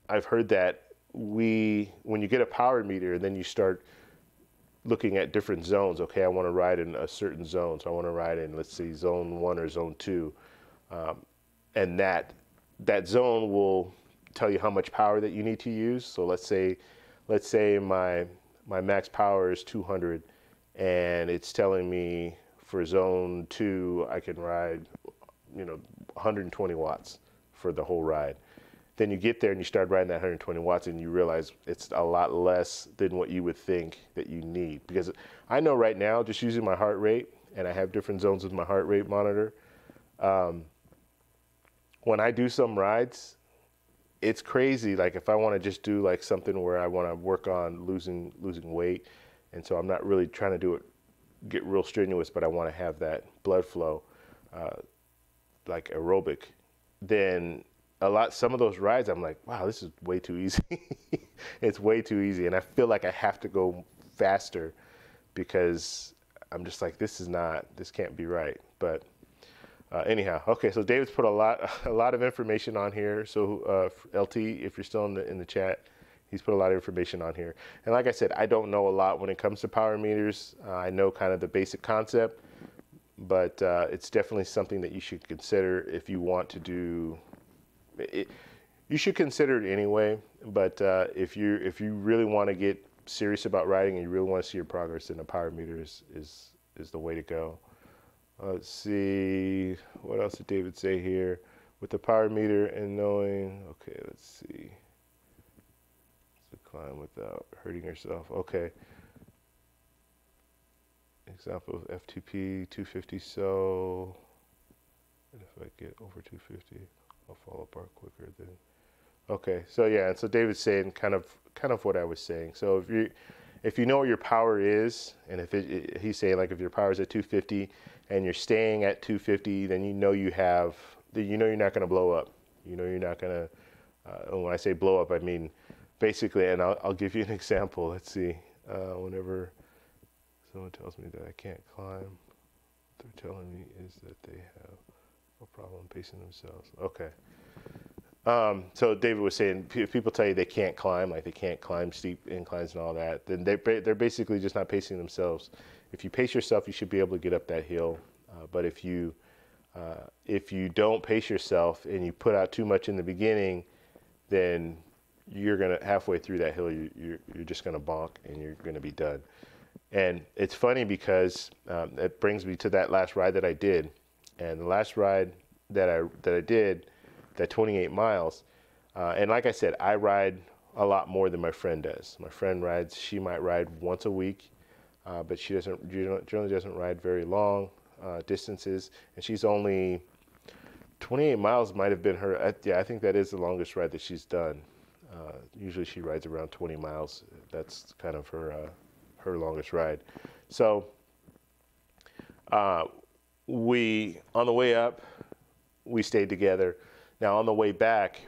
I've heard that when you get a power meter, then you start looking at different zones. Okay, I want to ride in a certain zone, so I want to ride in, let's see, zone 1 or zone 2, and that zone will tell you how much power that you need to use. So let's say my max power is 200, and it's telling me for zone 2 I can ride, 120 watts for the whole ride. Then you get there and you start riding that 120 watts and you realize it's a lot less than what you would think that you need. Because I know right now, just using my heart rate, and I have different zones with my heart rate monitor, when I do some rides, it's crazy. Like if I want to just do like something where I want to work on losing weight, and so I'm not really trying to get real strenuous, but I want to have that blood flow, like aerobic, then some of those rides I'm like, wow, this is way too easy. It's way too easy, and I feel like I have to go faster because I'm just like, this can't be right. But anyhow, okay, so David's put a lot of information on here. So LT, if you're still in the chat, he's put a lot of information on here. And like I said, I don't know a lot when it comes to power meters. I know kind of the basic concept, but it's definitely something that you should consider if you want to do it. You should consider it anyway, but if you really want to get serious about riding and you really want to see your progress, then a power meter is the way to go. Let's see, what else did David say here? With the power meter and knowing, okay, let's see. Climb without hurting yourself. Okay. Example of FTP 250. So, and if I get over 250, I'll fall apart quicker than. Okay. So yeah, and so David's saying kind of what I was saying. So if you know what your power is, and if he's saying like if your power is at 250 and you're staying at 250, then you know you're not going to blow up. You know you're not going to. When I say blow up, I mean basically, and I'll give you an example. Let's see. Whenever someone tells me that I can't climb, what they're telling me is that they have a problem pacing themselves. Okay. So David was saying, if people tell you they can't climb, like they can't climb steep inclines and all that, then they're basically just not pacing themselves. If you pace yourself, you should be able to get up that hill. But if you don't pace yourself and you put out too much in the beginning, then you're gonna halfway through that hill, you're just gonna bonk and you're gonna be done. And it's funny because it brings me to that last ride that I did, and the last ride that I did, that 28 miles, and like I said, I ride a lot more than my friend does. My friend she might ride once a week, but she generally doesn't ride very long distances, and she's only 28 miles might have been her. Yeah, I think that is the longest ride that she's done. Usually she rides around 20 miles. That's kind of her longest ride. So on the way up, we stayed together. Now on the way back,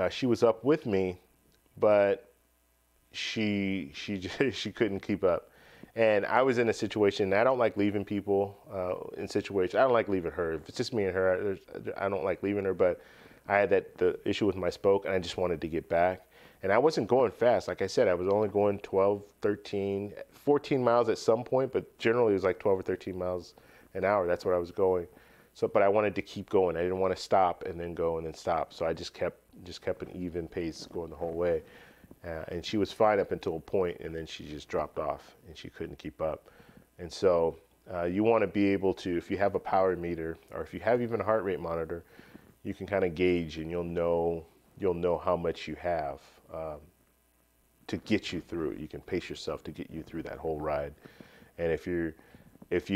she was up with me, but she couldn't keep up. And I was in a situation, I don't like leaving people in situations. I don't like leaving her. If it's just me and her, I don't like leaving her, but I had the issue with my spoke, and I just wanted to get back. And I wasn't going fast. Like I said, I was only going 12, 13, 14 miles at some point, but generally it was like 12 or 13 miles an hour. That's what I was going. So, but I wanted to keep going. I didn't want to stop and then go and then stop. So I just kept an even pace going the whole way. And she was fine up until a point, and then she just dropped off and she couldn't keep up. And so you want to be able to, if you have a power meter or if you have even a heart rate monitor, you can kind of gauge and you'll know how much you have to get you through it. You can pace yourself to get you through that whole ride. And if you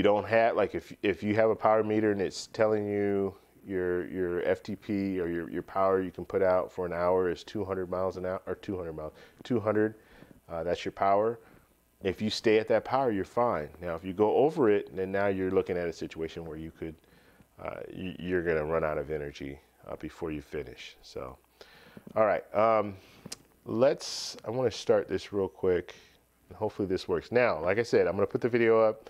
don't have, like if you have a power meter and it's telling you your FTP or your power you can put out for an hour is 200 miles an hour, or 200, that's your power. If you stay at that power, you're fine. Now, if you go over it, then now you're looking at a situation where you're going to run out of energy before you finish. So, all right, I want to start this real quick. Hopefully this works. Now, like I said, I'm going to put the video up,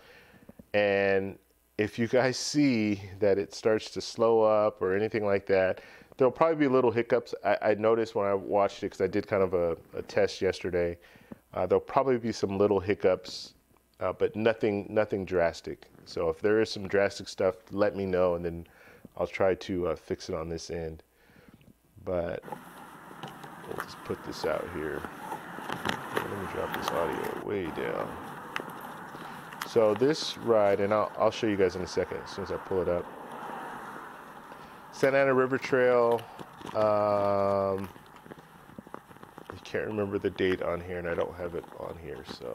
and if you guys see that it starts to slow up or anything like that, there'll probably be little hiccups. I noticed when I watched it, because I did kind of a test yesterday. There'll probably be some little hiccups, but nothing drastic. So if there is some drastic stuff, let me know, and then I'll try to fix it on this end. But we'll just put this out here. Let me drop this audio way down. So this ride, and I'll show you guys in a second as soon as I pull it up. Santa Ana River Trail. I can't remember the date on here, and I don't have it on here, so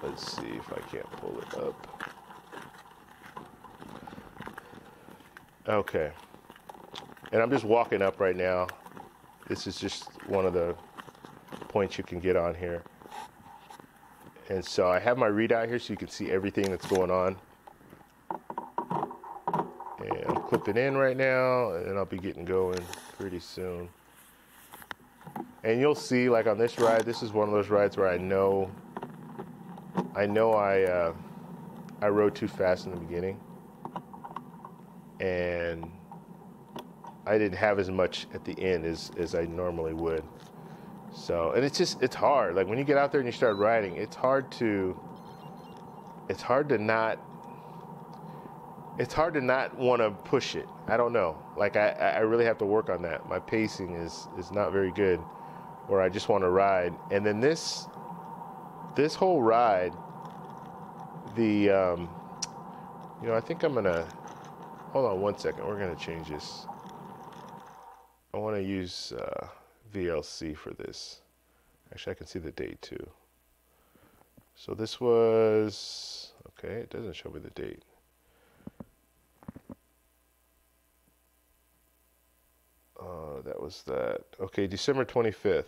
let's see if I can't pull it up. Okay. And I'm just walking up right now. This is just one of the points you can get on here. And so I have my readout here so you can see everything that's going on. And I'm clipping in right now, and I'll be getting going pretty soon. And you'll see, like on this ride, this is one of those rides where I know I rode too fast in the beginning. And I didn't have as much at the end as I normally would. So, and it's hard. Like when you get out there and you start riding, it's hard to not want to push it. I don't know. Like I really have to work on that. My pacing is not very good, where I just want to ride. And then this whole ride, I think I'm gonna, hold on one second. We're gonna change this. I want to use VLC for this. Actually, I can see the date too. So this was, okay, it doesn't show me the date. That was that. Okay, December 25th.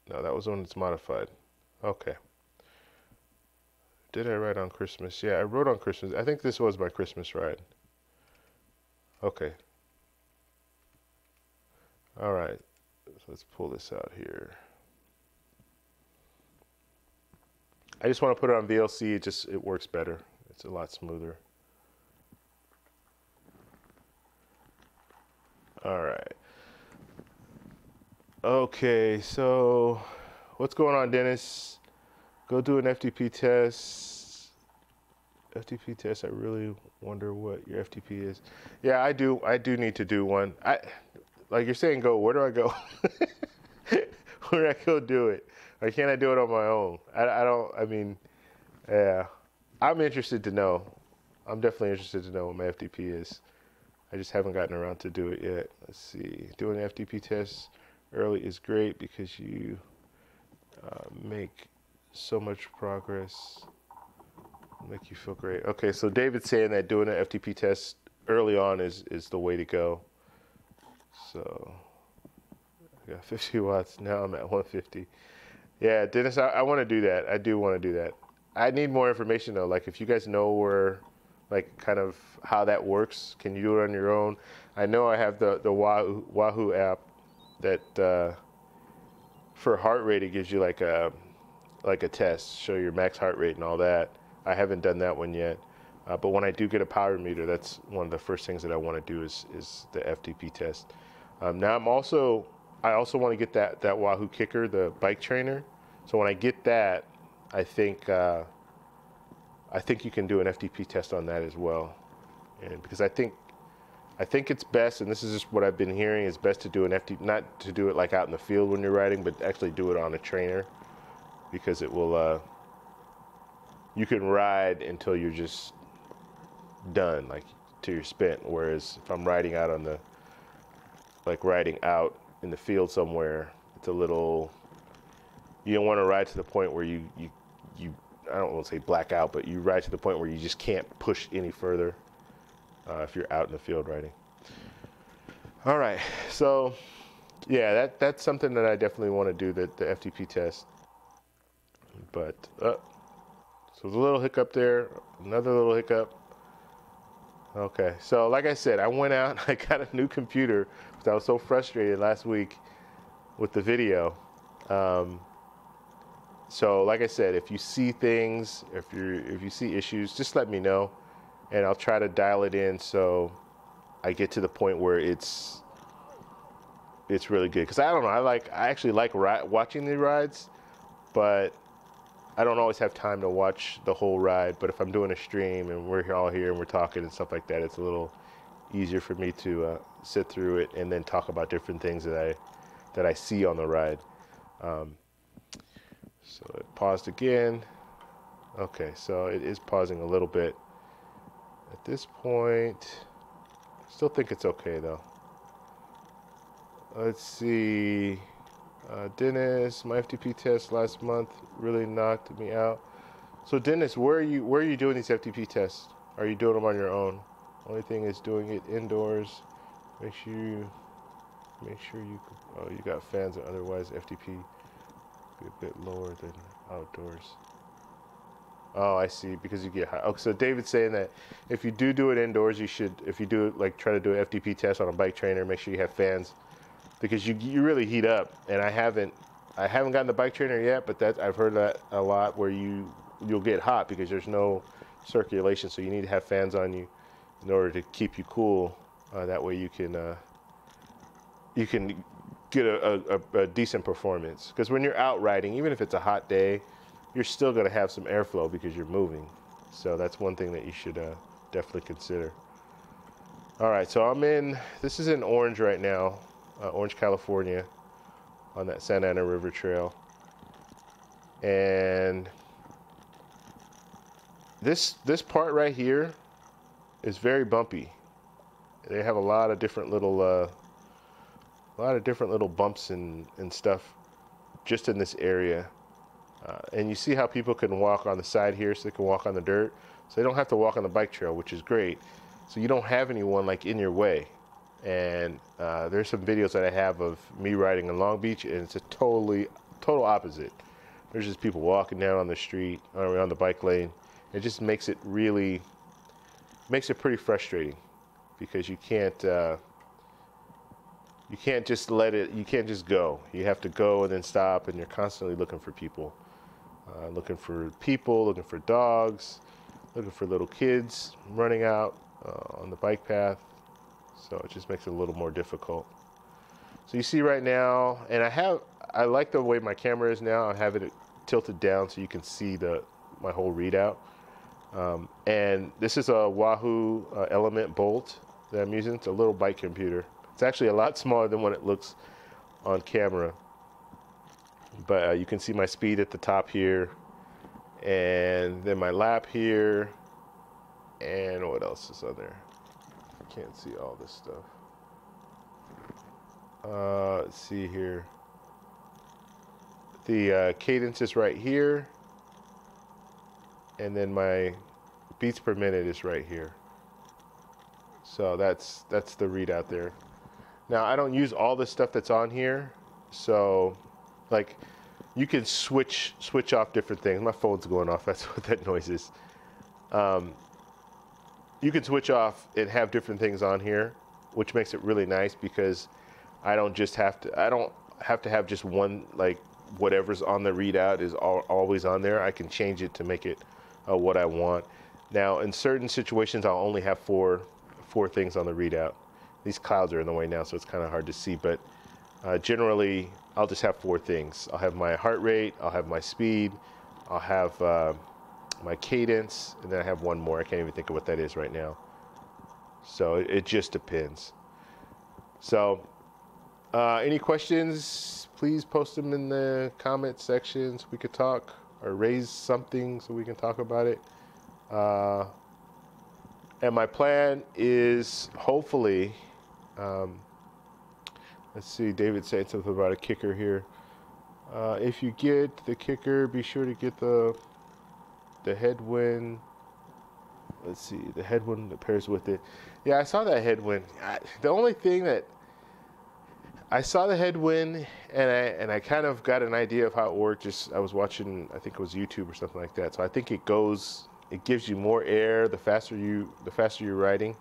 No, that was when it's modified. Okay. Did I ride on Christmas? Yeah, I rode on Christmas. I think this was my Christmas ride. Okay. All right. So let's pull this out here. I just want to put it on VLC. It works better. It's a lot smoother. All right. Okay, so what's going on, Dennis? Go do an FTP test. FTP test, I really wonder what your FTP is. Yeah, I do need to do one. Like you're saying, go, where do I go? Where do I go do it? Or can't I do it on my own? Yeah. I'm interested to know. I'm definitely interested to know what my FTP is. I just haven't gotten around to do it yet. Let's see. Doing an FTP test early is great because you make so much progress. Make you feel great. Okay, so David's saying that doing an FTP test early on is the way to go. So I got 50 watts. Now I'm at 150. Yeah, Dennis, I want to do that. I do want to do that. I need more information though. Like if you guys know where, like kind of how that works, can you do it on your own? I know I have the Wahoo app that for heart rate, it gives you like a test, show your max heart rate and all that. I haven't done that one yet. But when I do get a power meter, that's one of the first things that I want to do is the FTP test. Now I also want to get that Wahoo Kicker, the bike trainer. So when I get that, I think you can do an FTP test on that as well. And because I think it's best, and this is just what I've been hearing, is best to do an FTP, not to do it like out in the field when you're riding, but actually do it on a trainer, because it will, you can ride until you're just done, like till you're spent. Whereas if I'm riding out on the, like riding out in the field somewhere, it's a little, you don't want to ride to the point where you I don't want to say black out, but you ride to the point where you just can't push any further if you're out in the field riding. All right, so yeah, that's something that I definitely want to do, the FTP test. But so there's a little hiccup there, another little hiccup. Okay, so like I said, I went out, I got a new computer because I was so frustrated last week with the video. So like I said, if you see things, if you see issues, just let me know, and I'll try to dial it in so I get to the point where it's really good. Because I don't know, I actually like watching the rides, but I don't always have time to watch the whole ride. But if I'm doing a stream and we're all here and we're talking and stuff like that, it's a little easier for me to sit through it and then talk about different things that I see on the ride. So it paused again. Okay, so it is pausing a little bit. At this point, still think it's okay though. Let's see. Dennis, my FTP test last month really knocked me out. So Dennis, where are you doing these FTP tests? Are you doing them on your own? Only thing is doing it indoors. Make sure you oh, you got fans, otherwise FTP be a bit lower than outdoors. Oh, I see, because you get high. Okay, so David's saying that if you do it indoors, you should, if you do it, like try to do an FTP test on a bike trainer, make sure you have fans, because you really heat up. And I haven't gotten the bike trainer yet, but I've heard that a lot, where you'll get hot because there's no circulation, so you need to have fans on you in order to keep you cool. That way you can get a decent performance. Because when you're out riding, even if it's a hot day, you're still going to have some airflow because you're moving. So that's one thing that you should definitely consider. All right, so this is in Orange right now, Orange, California, on that Santa Ana River Trail. And this part right here is very bumpy. They have a lot of different little bumps and stuff just in this area. And you see how people can walk on the side here, so they can walk on the dirt. So they don't have to walk on the bike trail, which is great. So you don't have anyone like in your way. And there's some videos that I have of me riding in Long Beach, and it's a total opposite. There's just people walking down on the street, or on the bike lane. It just makes it pretty frustrating, because you can't just you can't just go. You have to go and then stop, and you're constantly looking for people. Looking for dogs, looking for little kids running out on the bike path. So it just makes it a little more difficult. So you see right now, and I like the way my camera is now. I have it tilted down so you can see my whole readout. And this is a Wahoo Element Bolt that I'm using. It's a little bike computer. It's actually a lot smaller than what it looks on camera. But you can see my speed at the top here, and then my lap here, and what else is on there? I can't see all this stuff. Let's see here. The cadence is right here, and then my beats per minute is right here. So that's the readout there. Now, I don't use all the stuff that's on here, so like you can switch off different things. My phone's going off, that's what that noise is. You can switch off and have different things on here, which makes it really nice, because I don't have to have just one, like whatever's on the readout is always on there. I can change it to make it what I want. Now, in certain situations, I'll only have four things on the readout. These clouds are in the way now, so it's kind of hard to see, but generally, I'll just have 4 things. I'll have my heart rate, I'll have my speed, I'll have my cadence, and then I have one more. I can't even think of what that is right now. So it just depends. So any questions, please post them in the comment section so we could talk, or raise something so we can talk about it. And my plan is hopefully, let's see, David said something about a kicker here. If you get the kicker, be sure to get the headwind. Let's see, the headwind that pairs with it. Yeah, I saw that headwind. The only thing that I saw the headwind, and I kind of got an idea of how it worked. I was watching, I think it was YouTube or something like that. So I think it gives you more air the faster you're riding,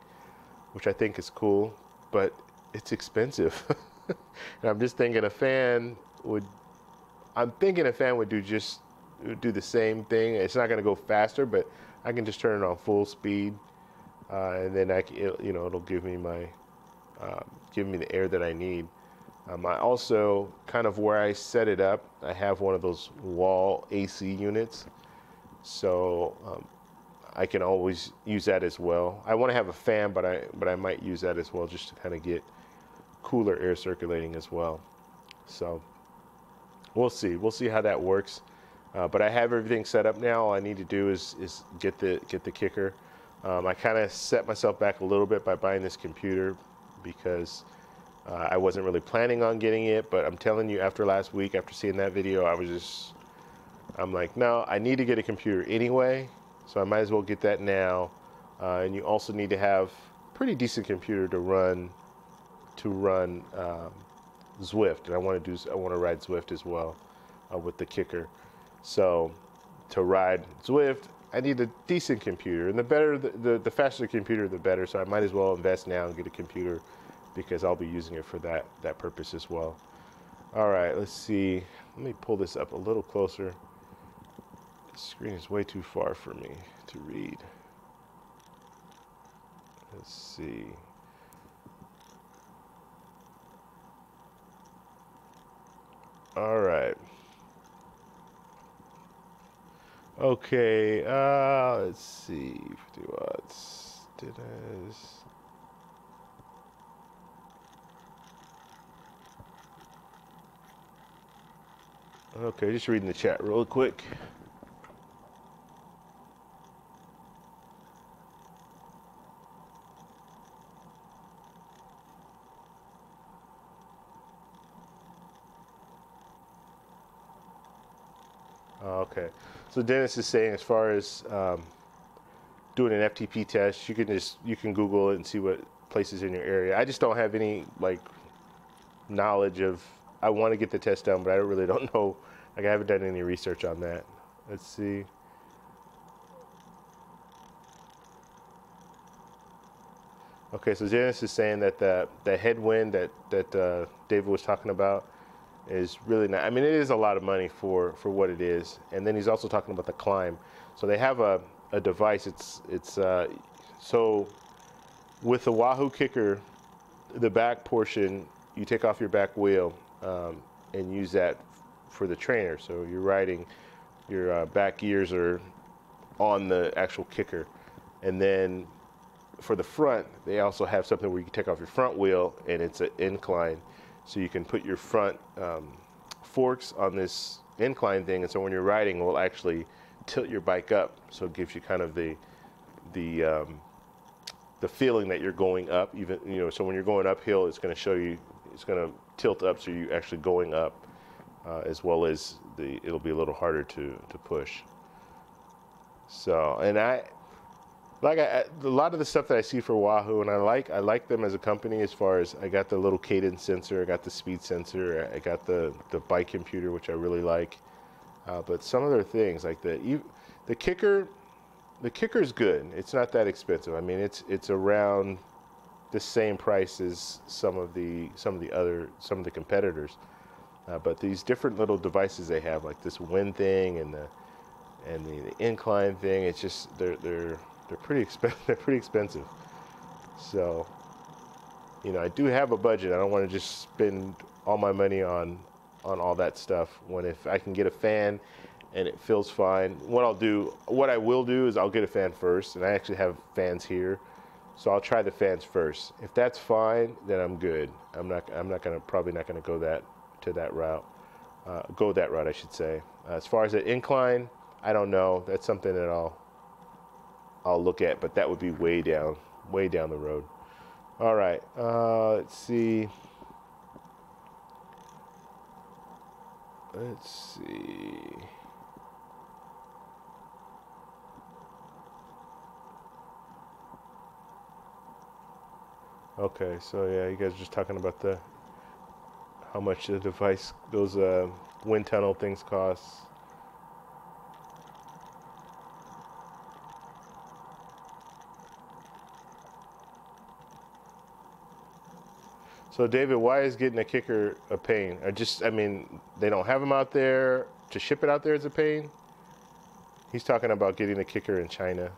which I think is cool, but it's expensive. And I'm just thinking a fan would do the same thing. It's not going to go faster, but I can just turn it on full speed and then it'll give me my give me the air that I need. I also, kind of where I set it up, I have one of those wall AC units, so I can always use that as well. I want to have a fan, but I might use that as well, just to kind of get cooler air circulating as well. So we'll see how that works. But I have everything set up now. All I need to do is get the kicker. I kind of set myself back a little bit by buying this computer because I wasn't really planning on getting it. But I'm telling you, after last week, after seeing that video, I'm like, no, I need to get a computer anyway, so I might as well get that now. And you also need to have a pretty decent computer to run Zwift, and I want to ride Zwift as well with the kicker. So to ride Zwift, I need a decent computer, and the faster the computer, the better. So I might as well invest now and get a computer because I'll be using it for that purpose as well. All right, let's see. Let me pull this up a little closer. The screen is way too far for me to read. Let's see. All right. Okay, let's see. 50 watts. Okay, just reading the chat real quick. Okay, so Dennis is saying, as far as doing an FTP test, you can Google it and see what places in your area. I just don't have any knowledge of. I want to get the test done, but I really don't know. I haven't done any research on that. Let's see. Okay, so Dennis is saying that the headwind that David was talking about is really not. I mean, it is a lot of money for what it is. And then he's also talking about the climb. So they have a device. So with the Wahoo kicker, the back portion, you take off your back wheel and use that for the trainer. So you're riding, your back gears are on the actual kicker. And then for the front, they also have something where you can take off your front wheel, and it's an incline. So you can put your front forks on this incline thing, and so when you're riding, it will actually tilt your bike up. So it gives you kind of the feeling that you're going up. Even so when you're going uphill, it's going to show you, it's going to tilt up, so you're actually going up, as well as it'll be a little harder to push. So, and a lot of the stuff that I see for Wahoo, and I like them as a company, as far as I got the little cadence sensor, I got the speed sensor, I got the bike computer, which I really like. But some of their things, like the kicker is good. It's not that expensive. I mean, it's around the same price as some of the competitors. But these different little devices they have, like this wind thing and the incline thing, it's just they're pretty expensive. They're pretty expensive. So, I do have a budget. I don't want to just spend all my money on all that stuff. If I can get a fan and it feels fine, what I will do is I'll get a fan first, and I actually have fans here, so I'll try the fans first. If that's fine, then I'm good. I'm probably not gonna go that route. Go that route, I should say. As far as the incline, I don't know. That's something that I'll look at, but that would be way down the road. All right, let's see. Okay, so yeah, you guys are just talking about how much the device, those wind tunnel things cost. So David, why is getting a kicker a pain? I mean, they don't have them out there. To ship it out there is a pain. He's talking about getting a kicker in China.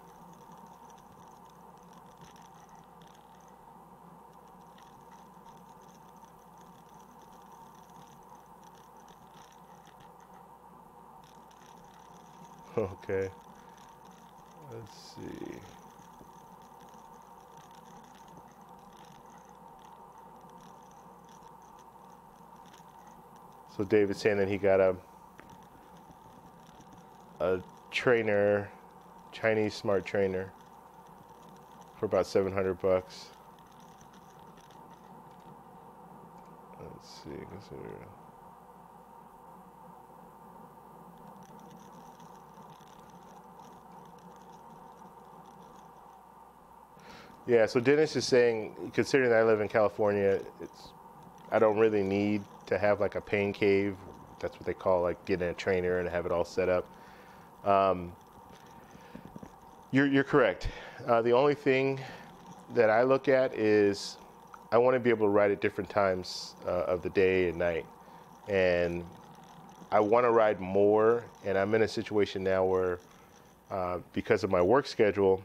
Okay. Let's see. So David's saying that he got a trainer, Chinese smart trainer, for about 700 bucks. Let's see. Yeah, so Dennis is saying, considering that I live in California, I don't really need to have like a pain cave. That's what they call like getting a trainer and have it all set up. Um, you're correct. The only thing that I look at is I want to be able to ride at different times of the day and night, and I want to ride more. And I'm in a situation now where, because of my work schedule,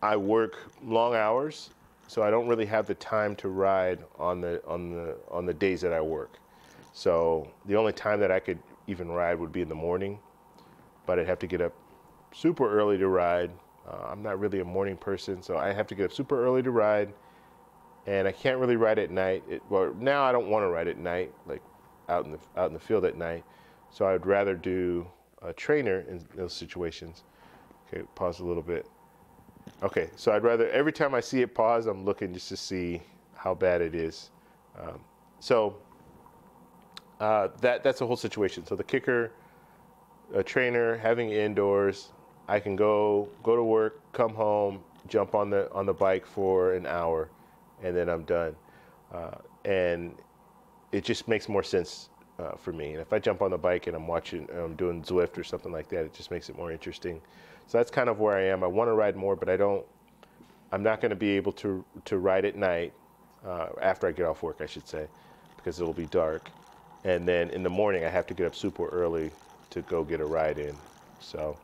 I work long hours, so I don't really have the time to ride on the days that I work. So the only time that I could even ride would be in the morning, but I'd have to get up super early to ride. I'm not really a morning person, so I have to get up super early to ride, and I can't really ride at night. Well, now I don't want to ride at night, like out in the field at night. So I'd rather do a trainer in those situations. Okay, pause a little bit. Okay, so I'd rather, every time I see it pause, I'm looking just to see how bad it is. That's the whole situation. So the kicker, a trainer, having it indoors, I can go to work, come home, jump on the bike for an hour, and then I'm done. And it just makes more sense for me. And if I jump on the bike and I'm doing Zwift or something like that, it just makes it more interesting. So that's kind of where I am. I want to ride more, but I'm not going to be able to ride at night, after I get off work, I should say, because it'll be dark. And then in the morning, I have to get up super early to go get a ride in. So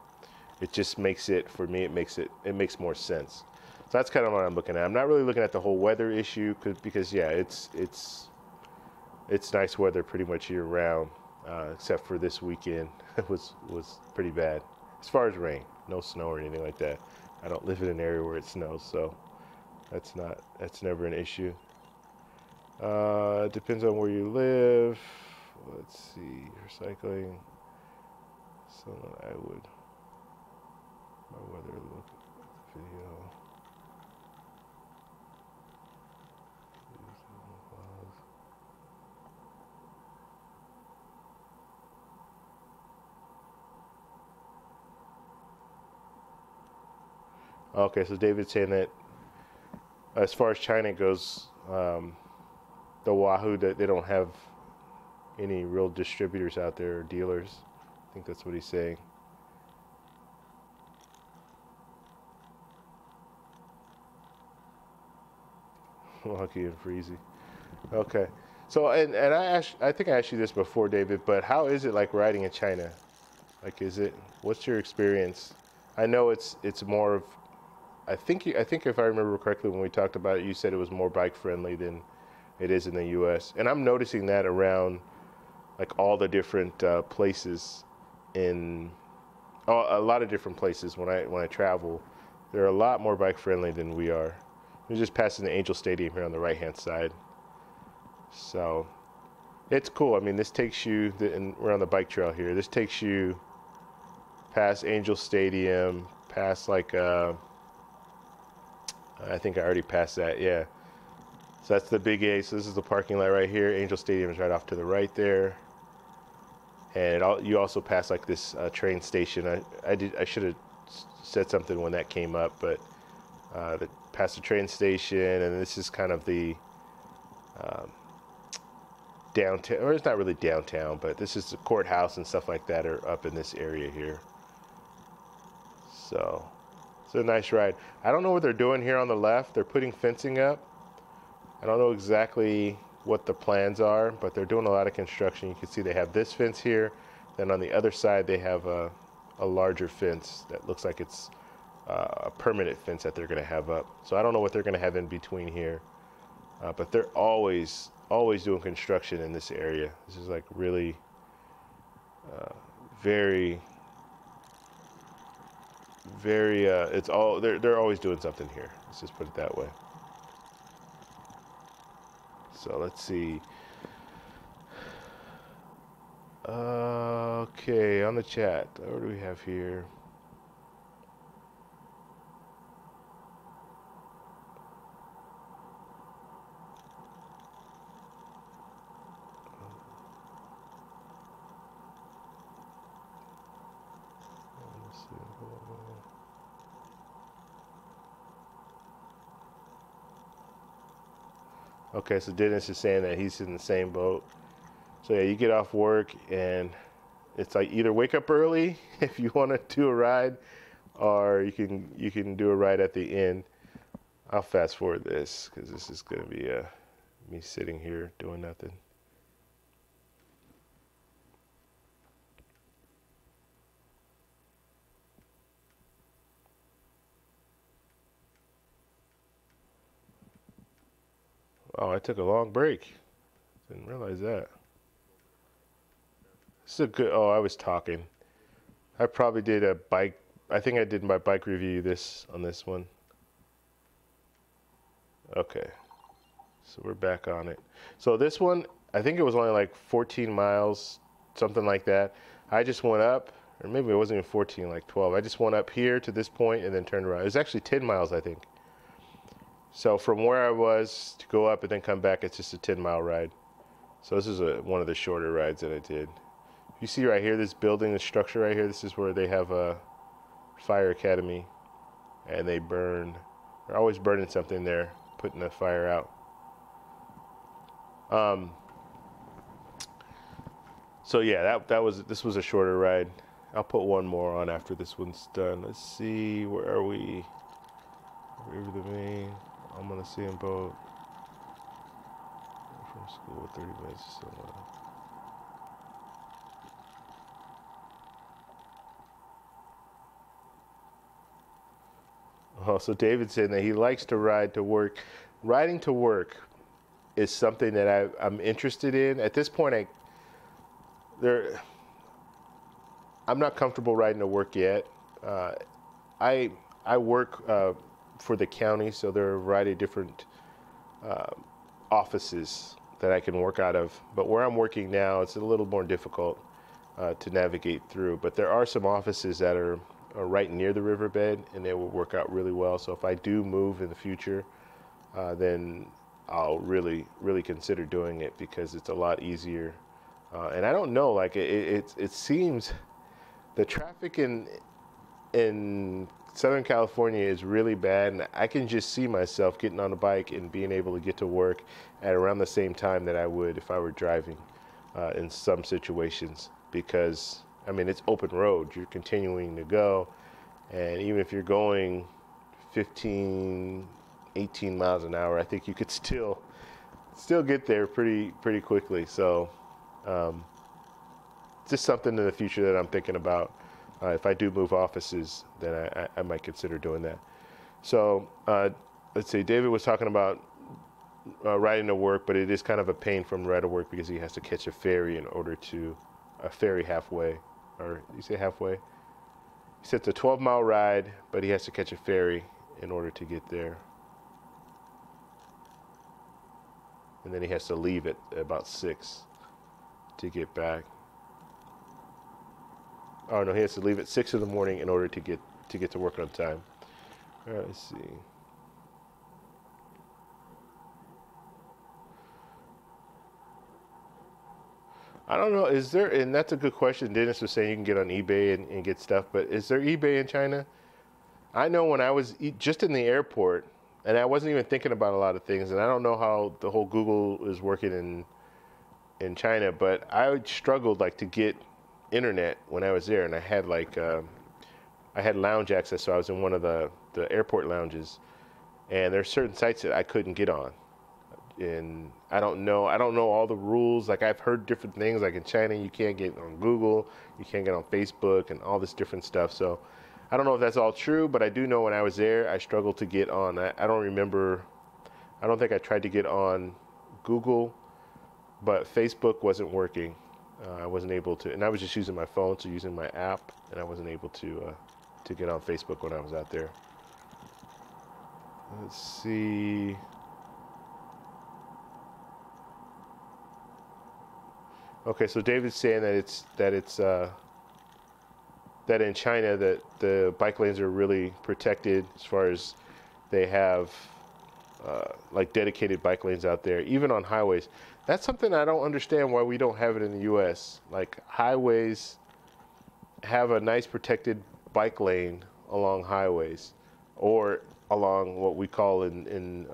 it just makes it, for me, it makes more sense. So that's kind of what I'm looking at. I'm not really looking at the whole weather issue because yeah, it's nice weather pretty much year round, except for this weekend. It was pretty bad as far as rain. No snow or anything like that. I don't live in an area where it snows, so that's never an issue. It depends on where you live. Let's see, recycling. Someone I would. My weather look video. Okay, so David's saying that as far as China goes, the Wahoo, that they don't have any real distributors out there or dealers. I think that's what he's saying. Lucky and Freezy. Okay. So and I think I asked you this before, David, but how is it like riding in China? Like, what's your experience? I know it's more of, I think if I remember correctly when we talked about it, you said it was more bike friendly than it is in the U.S. And I'm noticing that around like all the different places a lot of different places when I travel. They're a lot more bike friendly than we are. We're just passing the Angel Stadium here on the right hand side. So it's cool. I mean, this takes you, and we're on the bike trail here. This takes you past Angel Stadium, past like, I think I already passed that, yeah. So that's the Big A. So this is the parking lot right here. Angel Stadium is right off to the right there. And you also pass like this train station. I should have said something when that came up, but past the train station, and this is kind of the downtown, or it's not really downtown, but this is the courthouse and stuff like that are up in this area here. So it's a nice ride. I don't know what they're doing here on the left. They're putting fencing up. I don't know exactly what the plans are, but they're doing a lot of construction. You can see they have this fence here. Then on the other side, they have a larger fence that looks like it's a permanent fence that they're going to have up. So I don't know what they're going to have in between here, but they're always doing construction in this area. This is like really very, very. It's all they're always doing something here. Let's just put it that way. So let's see. Okay, on the chat, what do we have here? Okay, so Dennis is saying that he's in the same boat. So yeah, you get off work and it's like either wake up early if you want to do a ride, or you can do a ride at the end. I'll fast forward this because this is gonna be me sitting here doing nothing. Oh, I took a long break. Didn't realize that. This is a good. Oh, I was talking. I probably did a bike. I think I did my bike review on this one. Okay, so we're back on it. So this one, I think it was only like 14 miles, something like that. I just went up, or maybe it wasn't even 14, like 12. I just went up here to this point and then turned around. It was actually 10 miles, I think. So from where I was to go up and then come back, it's just a 10-mile ride. So this is one of the shorter rides that I did. You see right here, this building, this structure right here, this is where they have a fire academy, and they're always burning something there, putting the fire out. So yeah, this was a shorter ride. I'll put one more on after this one's done. Let's see, where are we? River the Main. I'm on the same boat. From school, 30 minutes or so. Oh, so David's saying that he likes to ride to work. Riding to work is something that I'm interested in. At this point, I'm not comfortable riding to work yet. I work for the county, so there are a variety of different offices that I can work out of. But where I'm working now, it's a little more difficult to navigate through. But there are some offices that are right near the riverbed, and they will work out really well. So if I do move in the future, then I'll really consider doing it because it's a lot easier. And I don't know, like it seems the traffic in Southern California is really bad, and I can just see myself getting on a bike and being able to get to work at around the same time that I would if I were driving in some situations, because I mean, it's open road. You're continuing to go, and even if you're going 15, 18 miles an hour, I think you could still get there pretty quickly. So just something in the future that I'm thinking about. If I do move offices, then I might consider doing that. So let's see, David was talking about riding to work, but it is kind of a pain from ride to work because he has to catch a ferry in order to, a ferry halfway, or you say halfway? He said it's a 12-mile ride, but he has to catch a ferry in order to get there. And then he has to leave at about 6 to get back. Oh no, he has to leave at 6 in the morning in order to get to work on time. All right, let's see. I don't know, is there, and that's a good question. Dennis was saying you can get on eBay and get stuff, but is there eBay in China? I know when I was just in the airport, and I wasn't even thinking about a lot of things, and I don't know how the whole Google is working in China, but I struggled like to get internet when I was there, and I had like I had lounge access, so I was in one of the airport lounges, and there's certain sites that I couldn't get on, and I don't know all the rules. Like I've heard different things, like in China you can't get on Google, you can't get on Facebook, and all this different stuff. So I don't know if that's all true, but I do know when I was there, I struggled to get on. I don't remember. I don't think I tried to get on Google, but Facebook wasn't working. I wasn't able to, and I was just using my phone, so using my app, and I wasn't able to get on Facebook when I was out there. Let's see. Okay, so David's saying that that in China that the bike lanes are really protected as far as they have like dedicated bike lanes out there, even on highways. That's something I don't understand why we don't have it in the U.S. Like highways have a nice protected bike lane along highways, or along what we call in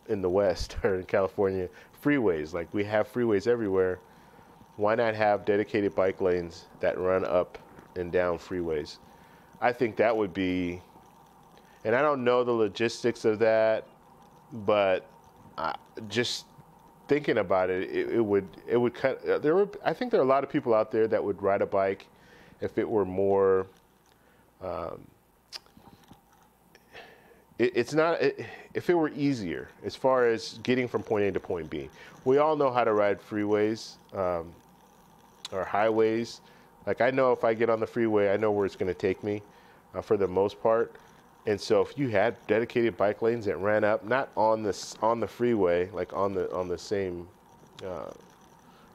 the West or in California freeways. Like we have freeways everywhere. Why not have dedicated bike lanes that run up and down freeways? I think that would be, and I don't know the logistics of that, but just thinking about it, it would cut. I think there are a lot of people out there that would ride a bike if it were more. It's not if it were easier as far as getting from point A to point B. We all know how to ride freeways or highways. Like I know if I get on the freeway, I know where it's going to take me for the most part. And so if you had dedicated bike lanes that ran up, not on the freeway, like on the same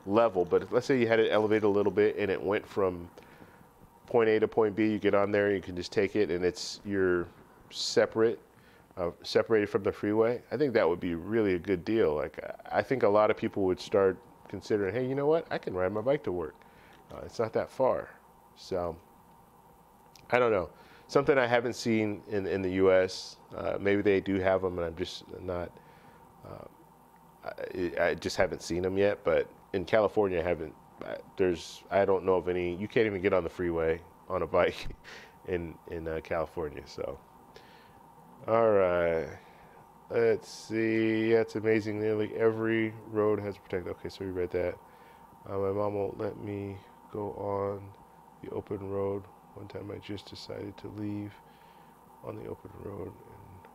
level, but let's say you had it elevated a little bit and it went from point A to point B, you get on there, you can just take it, and you're separated from the freeway. I think that would be really a good deal. Like I think a lot of people would start considering, hey, you know what? I can ride my bike to work. It's not that far. So I don't know. Something I haven't seen in the U.S. Maybe they do have them, and I'm just not. I just haven't seen them yet. But in California, I haven't. I don't know of any. You can't even get on the freeway on a bike in California. So, all right. Let's see. Yeah, it's amazing. Nearly every road has protected. Okay, so we read that. My mom won't let me go on the open road. One time I just decided to leave on the open road and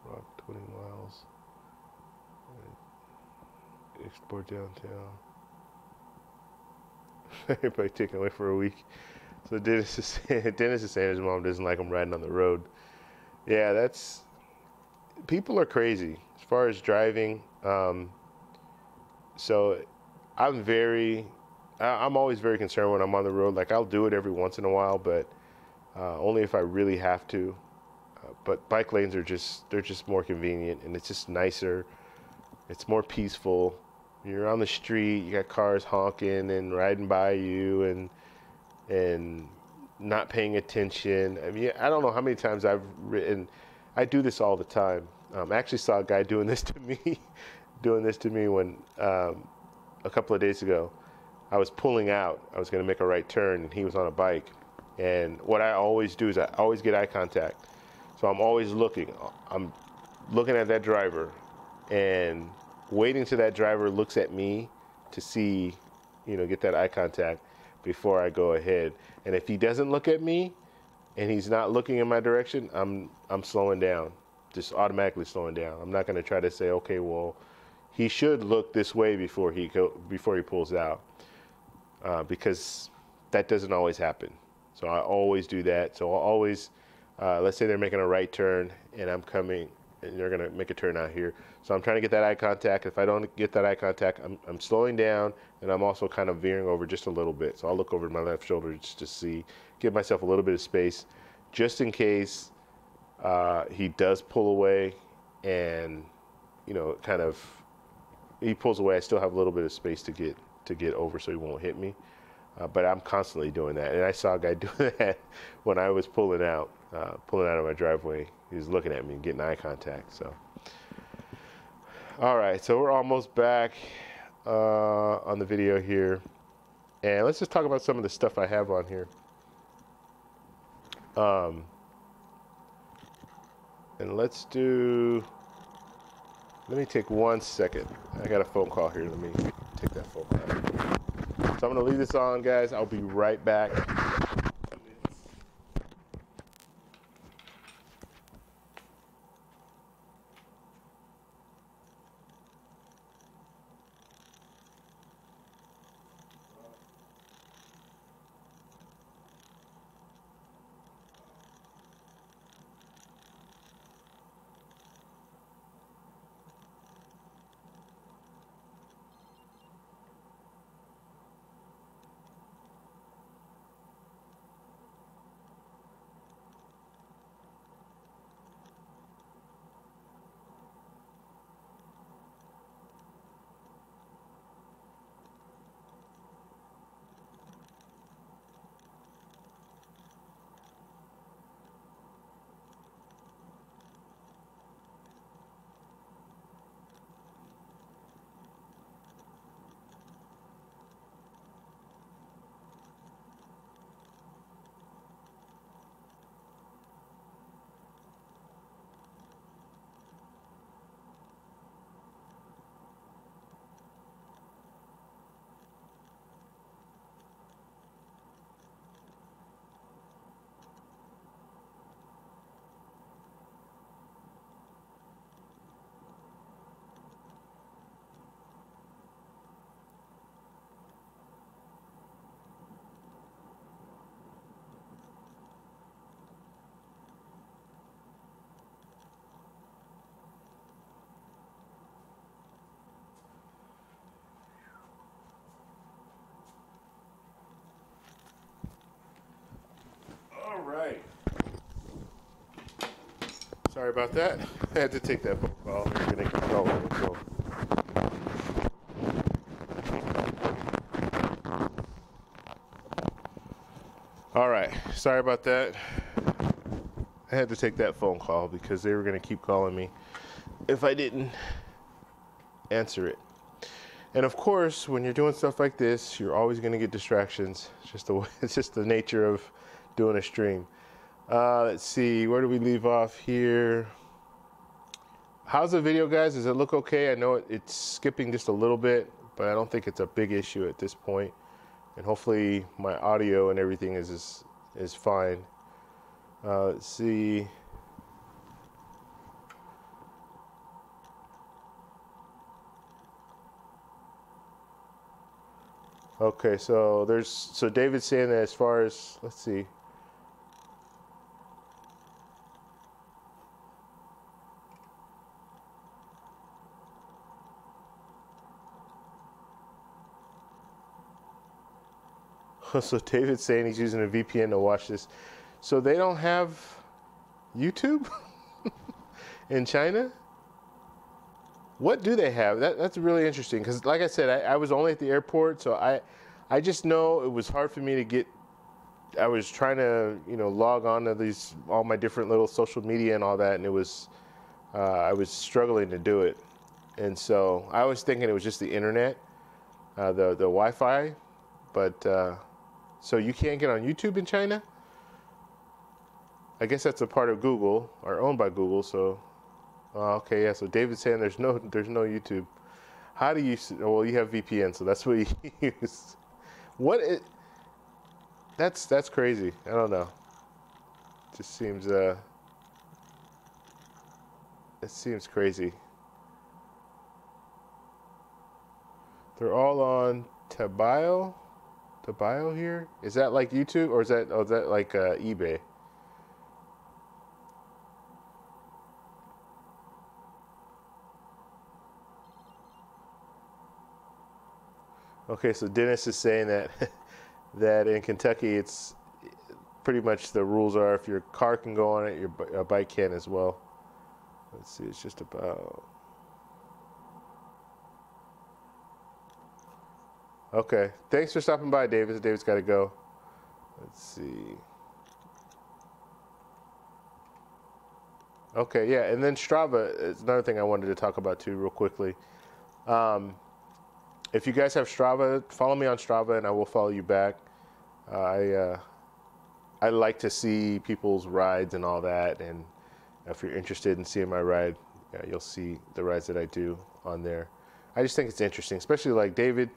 rock 20 miles and explore downtown. Everybody taken away for a week. So Dennis is saying his mom doesn't like him riding on the road. Yeah, people are crazy as far as driving. So I'm always very concerned when I'm on the road. Like I'll do it every once in a while, but only if I really have to. But bike lanes they're just more convenient, and it's just nicer. It's more peaceful. You're on the street, you got cars honking and riding by you and not paying attention. I mean, I don't know how many times I've written. I do this all the time. I actually saw a guy doing this to me when a couple of days ago. I was pulling out. I was going to make a right turn, and he was on a bike. And what I always do is I always get eye contact. So I'm always looking. I'm looking at that driver and waiting till that driver looks at me to see, get that eye contact before I go ahead. And if he doesn't look at me and he's not looking in my direction, I'm slowing down, just automatically slowing down. I'm not going to try to say, okay, well, he should look this way before he pulls out. Because that doesn't always happen. So I always do that. So I'll always, let's say they're making a right turn and I'm coming and they're going to make a turn out here. So I'm trying to get that eye contact. If I don't get that eye contact, I'm slowing down, and I'm also kind of veering over just a little bit. So I'll look over my left shoulder just to give myself a little bit of space, just in case he does pull away and, he pulls away. I still have a little bit of space to get over so he won't hit me. But I'm constantly doing that. And I saw a guy do that when I was pulling out of my driveway. He was looking at me and getting eye contact. So, all right, so we're almost back on the video here. And let's just talk about some of the stuff I have on here. And let me take 1 second. I got a phone call here. Let me take that phone call. So I'm going to leave this on, guys. I'll be right back. Sorry about that. I had to take that phone call. We're gonna keep going. So. All right. Sorry about that. I had to take that phone call because they were gonna keep calling me if I didn't answer it. And of course, when you're doing stuff like this, you're always gonna get distractions. It's just the nature of doing a stream. Let's see, where do we leave off here? How's the video, guys? Does it look okay? I know it's skipping just a little bit, but I don't think it's a big issue at this point. And hopefully my audio and everything is fine. Let's see. Okay, so David's saying that as far as, let's see. So David's saying he's using a VPN to watch this. So they don't have YouTube in China? What do they have? That's really interesting because, like I said, I was only at the airport, so I just know it was hard for me to get. I was trying to log on to all my different little social media and all that, and it was I was struggling to do it, and so I was thinking it was just the internet, the Wi-Fi, but so you can't get on YouTube in China. I guess that's a part of Google or owned by Google, so. Okay, yeah. So David's saying there's no YouTube. How do you? Well, you have VPN, so that's what you use. That's crazy. I don't know. Just seems it seems crazy. They're all on Taobao here. Is that like YouTube or is that like eBay? Okay, so Dennis is saying that that in Kentucky, it's pretty much the rules are if your car can go on it, your bike can as well. Let's see, it's just about. Okay, thanks for stopping by, David. David's got to go. Let's see. Okay, yeah, and then Strava is another thing I wanted to talk about too, real quickly. If you guys have Strava, follow me on Strava, and I will follow you back. I like to see people's rides and all that, and if you're interested in seeing my ride, you'll see the rides that I do on there. I just think it's interesting, especially like David.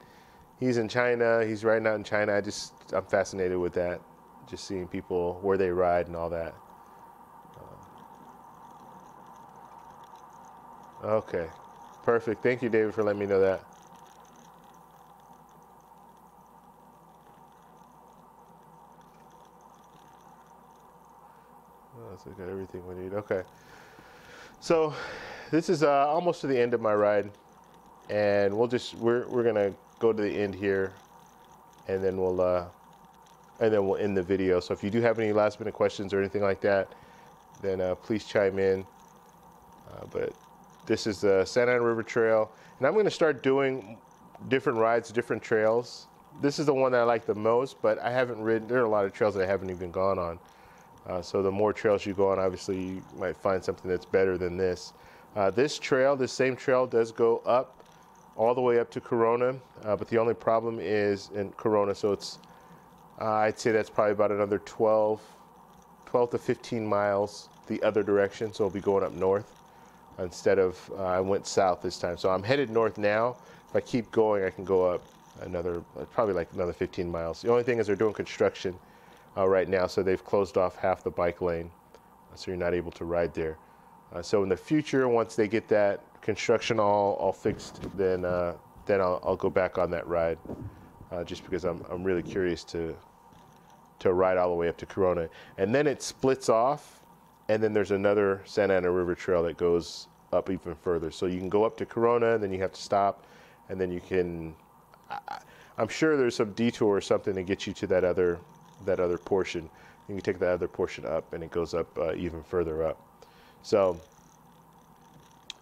He's in China. He's riding out in China. I'm fascinated with that, just seeing people where they ride and all that. Okay, perfect. Thank you, David, for letting me know that. So I got everything we need. Okay. So this is almost to the end of my ride, and we're gonna go to the end here, and then we'll end the video. So if you do have any last minute questions or anything like that, then please chime in. But this is the Santa Ana River Trail, and I'm gonna start doing different rides, different trails. This is the one that I like the most, but I haven't ridden. There are a lot of trails that I haven't even gone on. So the more trails you go on, obviously you might find something that's better than this. This same trail does go up, all the way up to Corona, but the only problem is in Corona, so it's, I'd say that's probably about another 12 to 15 miles the other direction, so I'll be going up north instead of, I went south this time. So I'm headed north now. If I keep going, I can go up probably like another 15 miles. The only thing is they're doing construction right now, so they've closed off half the bike lane, so you're not able to ride there. So in the future, once they get that construction all fixed, then I'll go back on that ride, just because I'm really curious to ride all the way up to Corona, and then it splits off, and then there's another Santa Ana River Trail that goes up even further. So you can go up to Corona, and then you have to stop, and then you can. I'm sure there's some detour or something to get you to that other portion. You can take that other portion up, and it goes up even further up. So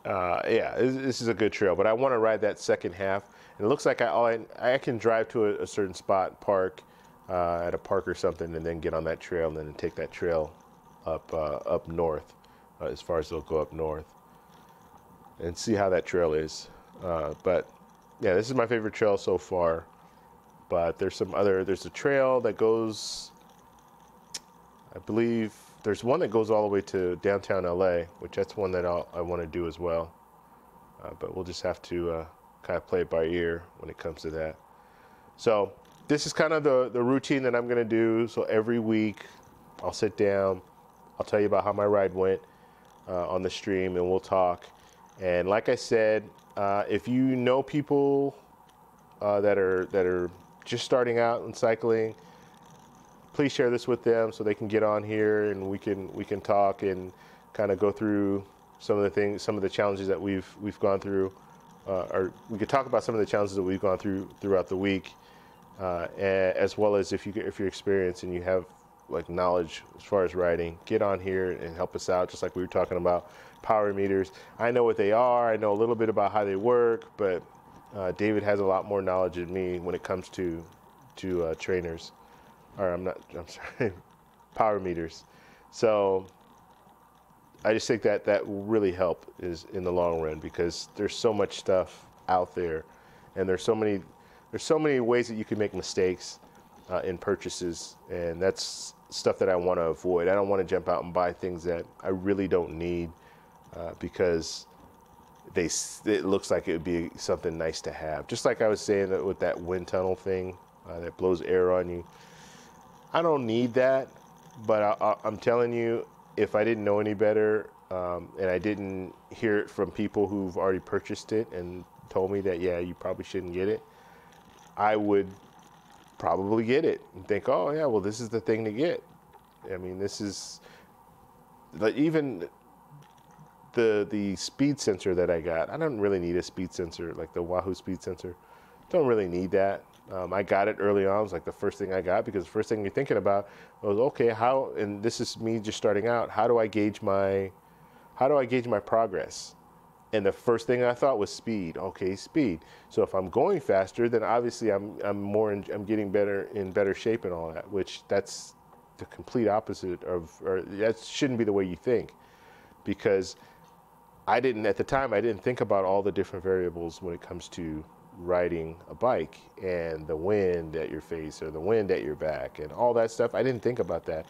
yeah, this is a good trail, but I want to ride that second half. And it looks like I can drive to a certain spot, park at a park or something, and then get on that trail, and then take that trail up north, as far as they'll go up north, and see how that trail is. But yeah, this is my favorite trail so far. But there's a trail that goes, I believe, there's one that goes all the way to downtown LA, which that's one that I want to do as well. But we'll just have to kind of play it by ear when it comes to that. So this is kind of the routine that I'm going to do. So every week I'll sit down, I'll tell you about how my ride went on the stream, and we'll talk. And like I said, if you know people that are just starting out in cycling, please share this with them so they can get on here, and we can talk and kind of go through some of the things, some of the challenges that we've gone through, or we could talk about some of the challenges that we've gone through throughout the week, as well as if you're experienced and you have like knowledge as far as riding, get on here and help us out. Just like we were talking about power meters, I know what they are. I know a little bit about how they work, but David has a lot more knowledge than me when it comes to trainers, or I'm sorry, power meters. So I just think that will really help is in the long run, because there's so much stuff out there, and there's so many ways that you can make mistakes in purchases, and that's stuff that I want to avoid. I don't want to jump out and buy things that I really don't need because it looks like it would be something nice to have. Just like I was saying that with that wind tunnel thing that blows air on you. I don't need that, but I'm telling you, if I didn't know any better, and I didn't hear it from people who've already purchased it and told me that, yeah, you probably shouldn't get it, I would probably get it and think, oh yeah, well, this is the thing to get. I mean, this is like, even the speed sensor that I got, I don't really need a speed sensor, like the Wahoo speed sensor. Don't really need that. I got it early on. It was like the first thing I got, because the first thing you're thinking about was, okay, how, and this is me just starting out, how do I gauge my progress? And the first thing I thought was speed. Okay, speed. So if I'm going faster, then obviously I'm getting in better shape and all that, which that's the complete opposite of, or that shouldn't be the way you think, because at the time I didn't think about all the different variables when it comes to riding a bike, and the wind at your face or the wind at your back and all that stuff. I didn't think about that.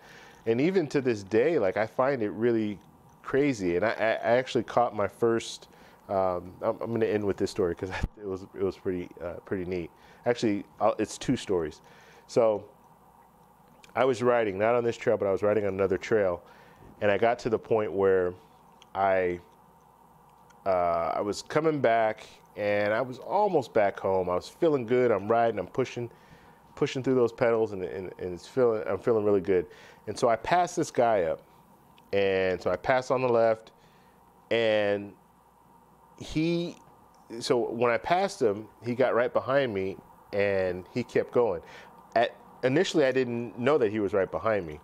And even to this day, like, I find it really crazy. And I actually caught my first, I'm going to end with this story because it was pretty neat. Actually, it's two stories. So I was riding, not on this trail, but I was riding on another trail, and I got to the point where I was coming back, and I was almost back home. I was feeling good. I'm riding. I'm pushing through those pedals, and I'm feeling really good. And so I passed this guy up, and so I passed on the left, and so when I passed him, he got right behind me, and he kept going. Initially, I didn't know that he was right behind me,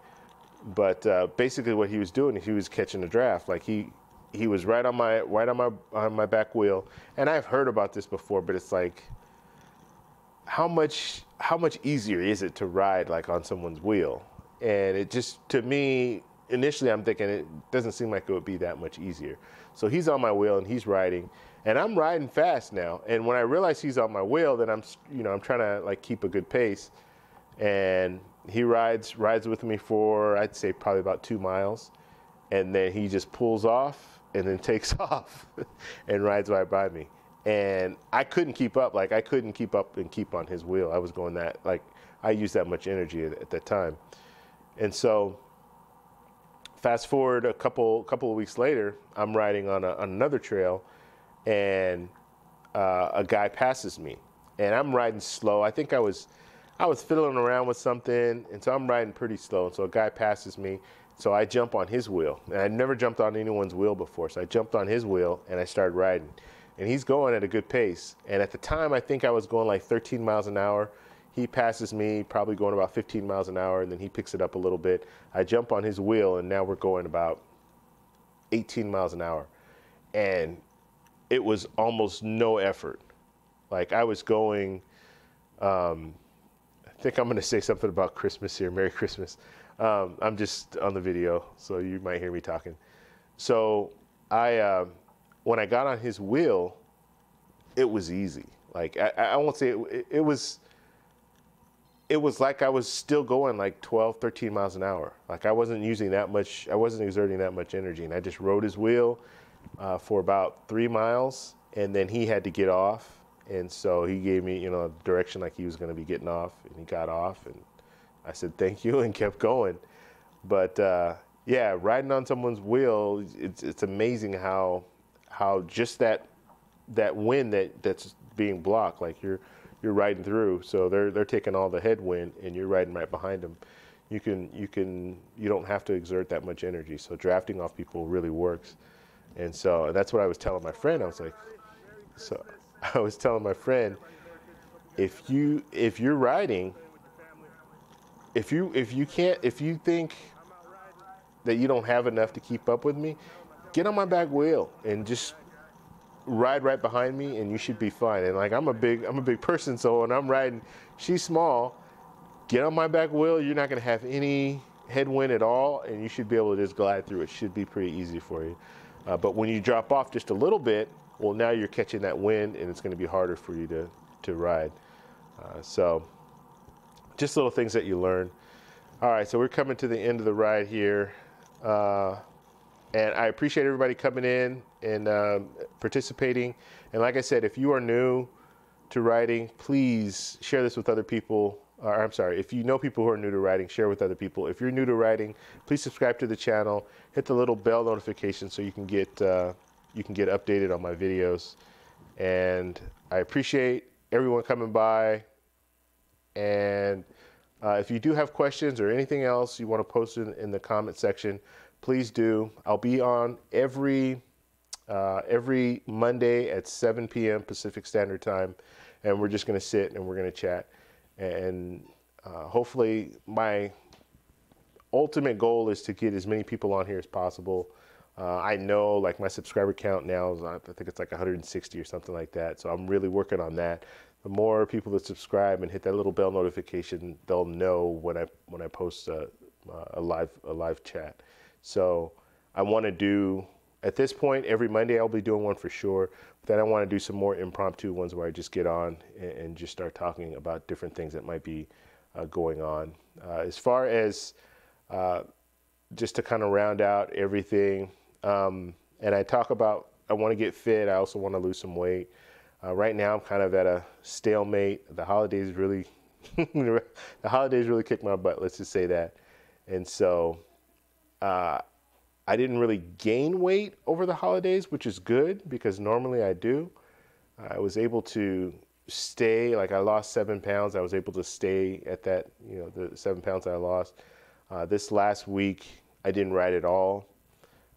but basically what he was doing, he was catching a draft. Like he was right on my back wheel. And I've heard about this before, but it's like, how much easier is it to ride like on someone's wheel? And it just, to me, initially I'm thinking it doesn't seem like it would be that much easier. So he's on my wheel and he's riding, and I'm riding fast now. And when I realize he's on my wheel, then I'm trying to like keep a good pace. And he rides with me for, I'd say, probably about 2 miles. And then he just pulls off and then takes off and rides right by me. And I couldn't keep up. Like, I couldn't keep up and keep on his wheel. I was going that, like, I used that much energy at that time. And so fast forward a couple of weeks later, I'm riding on another trail, and a guy passes me. And I'm riding slow. I think I was fiddling around with something, and so I'm riding pretty slow. And so a guy passes me, so I jump on his wheel. And I'd never jumped on anyone's wheel before, so I jumped on his wheel, and I started riding. And he's going at a good pace. And at the time, I think I was going like 13 miles an hour. He passes me, probably going about 15 miles an hour, and then he picks it up a little bit. I jump on his wheel, and now we're going about 18 miles an hour. And it was almost no effort. Like I was going, I think I'm going to say something about Christmas here. Merry Christmas. I'm just on the video, so you might hear me talking. So when I got on his wheel, it was easy. Like I won't say it was like I was still going like 12, 13 miles an hour. Like I wasn't using that much, I wasn't exerting that much energy. And I just rode his wheel for about 3 miles, and then he had to get off. And so he gave me, direction like he was going to be getting off, and he got off, and I said thank you and kept going. But yeah, riding on someone's wheel, it's amazing how just that wind that's being blocked, like you're riding through. So they're taking all the headwind, and you're riding right behind them. You don't have to exert that much energy. So drafting off people really works. And so that's what I was telling my friend. I was telling my friend, if you're riding, if you think that you don't have enough to keep up with me, get on my back wheel and just ride right behind me, and you should be fine. And like I'm a big person, so when I'm riding, she's small. Get on my back wheel. You're not going to have any headwind at all, and you should be able to just glide through. It should be pretty easy for you. But when you drop off just a little bit, well, now you're catching that wind, and it's going to be harder for you to ride. So just little things that you learn. All right, so we're coming to the end of the ride here. And I appreciate everybody coming in and participating. And like I said, if you are new to riding, please share this with other people. I'm sorry, if you know people who are new to riding, share with other people. If you're new to riding, please subscribe to the channel. Hit the little bell notification so you can get updated on my videos. And I appreciate everyone coming by. And if you do have questions or anything else you want to post in the comment section, please do. I'll be on every Monday at 7 p.m. Pacific Standard Time, and we're just going to sit and we're going to chat. And hopefully my ultimate goal is to get as many people on here as possible. I know like my subscriber count now is, I think it's like 160 or something like that. So I'm really working on that. The more people that subscribe and hit that little bell notification, they'll know when I post a live chat. So I want to do, at this point, every Monday I'll be doing one for sure. But then I want to do some more impromptu ones where I just get on and just start talking about different things that might be going on. As far as just to kind of round out everything, and I talk about, I want to get fit. I also want to lose some weight. Right now I'm kind of at a stalemate. The holidays really kicked my butt, let's just say that. And so I didn't really gain weight over the holidays, which is good because normally I do. I was able to stay, like I lost 7 pounds. I was able to stay at that, the 7 pounds that I lost. This last week, I didn't ride at all,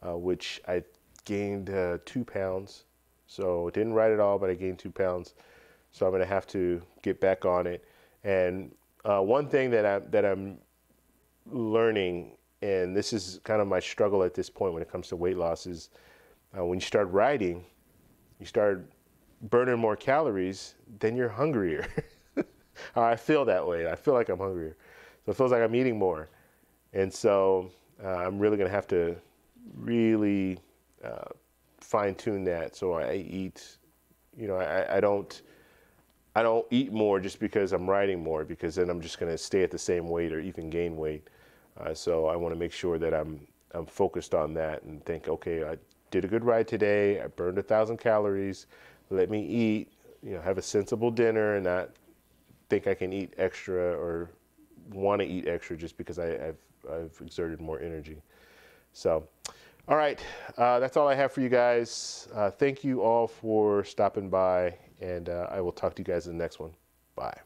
which I gained 2 pounds. So didn't ride at all, but I gained 2 pounds. So I'm going to have to get back on it. And one thing that I'm learning, and this is kind of my struggle at this point when it comes to weight loss, is when you start riding, you start burning more calories, then you're hungrier. I feel that way. I feel like I'm hungrier. So it feels like I'm eating more. And so I'm really going to have to really fine tune that. So I eat, I don't eat more just because I'm riding more, because then I'm just going to stay at the same weight or even gain weight. So I want to make sure that I'm focused on that and think, okay, I did a good ride today. I burned 1,000 calories. Let me eat, have a sensible dinner and not think I can eat extra or want to eat extra just because I've exerted more energy. So, all right, that's all I have for you guys. Thank you all for stopping by, and I will talk to you guys in the next one. Bye.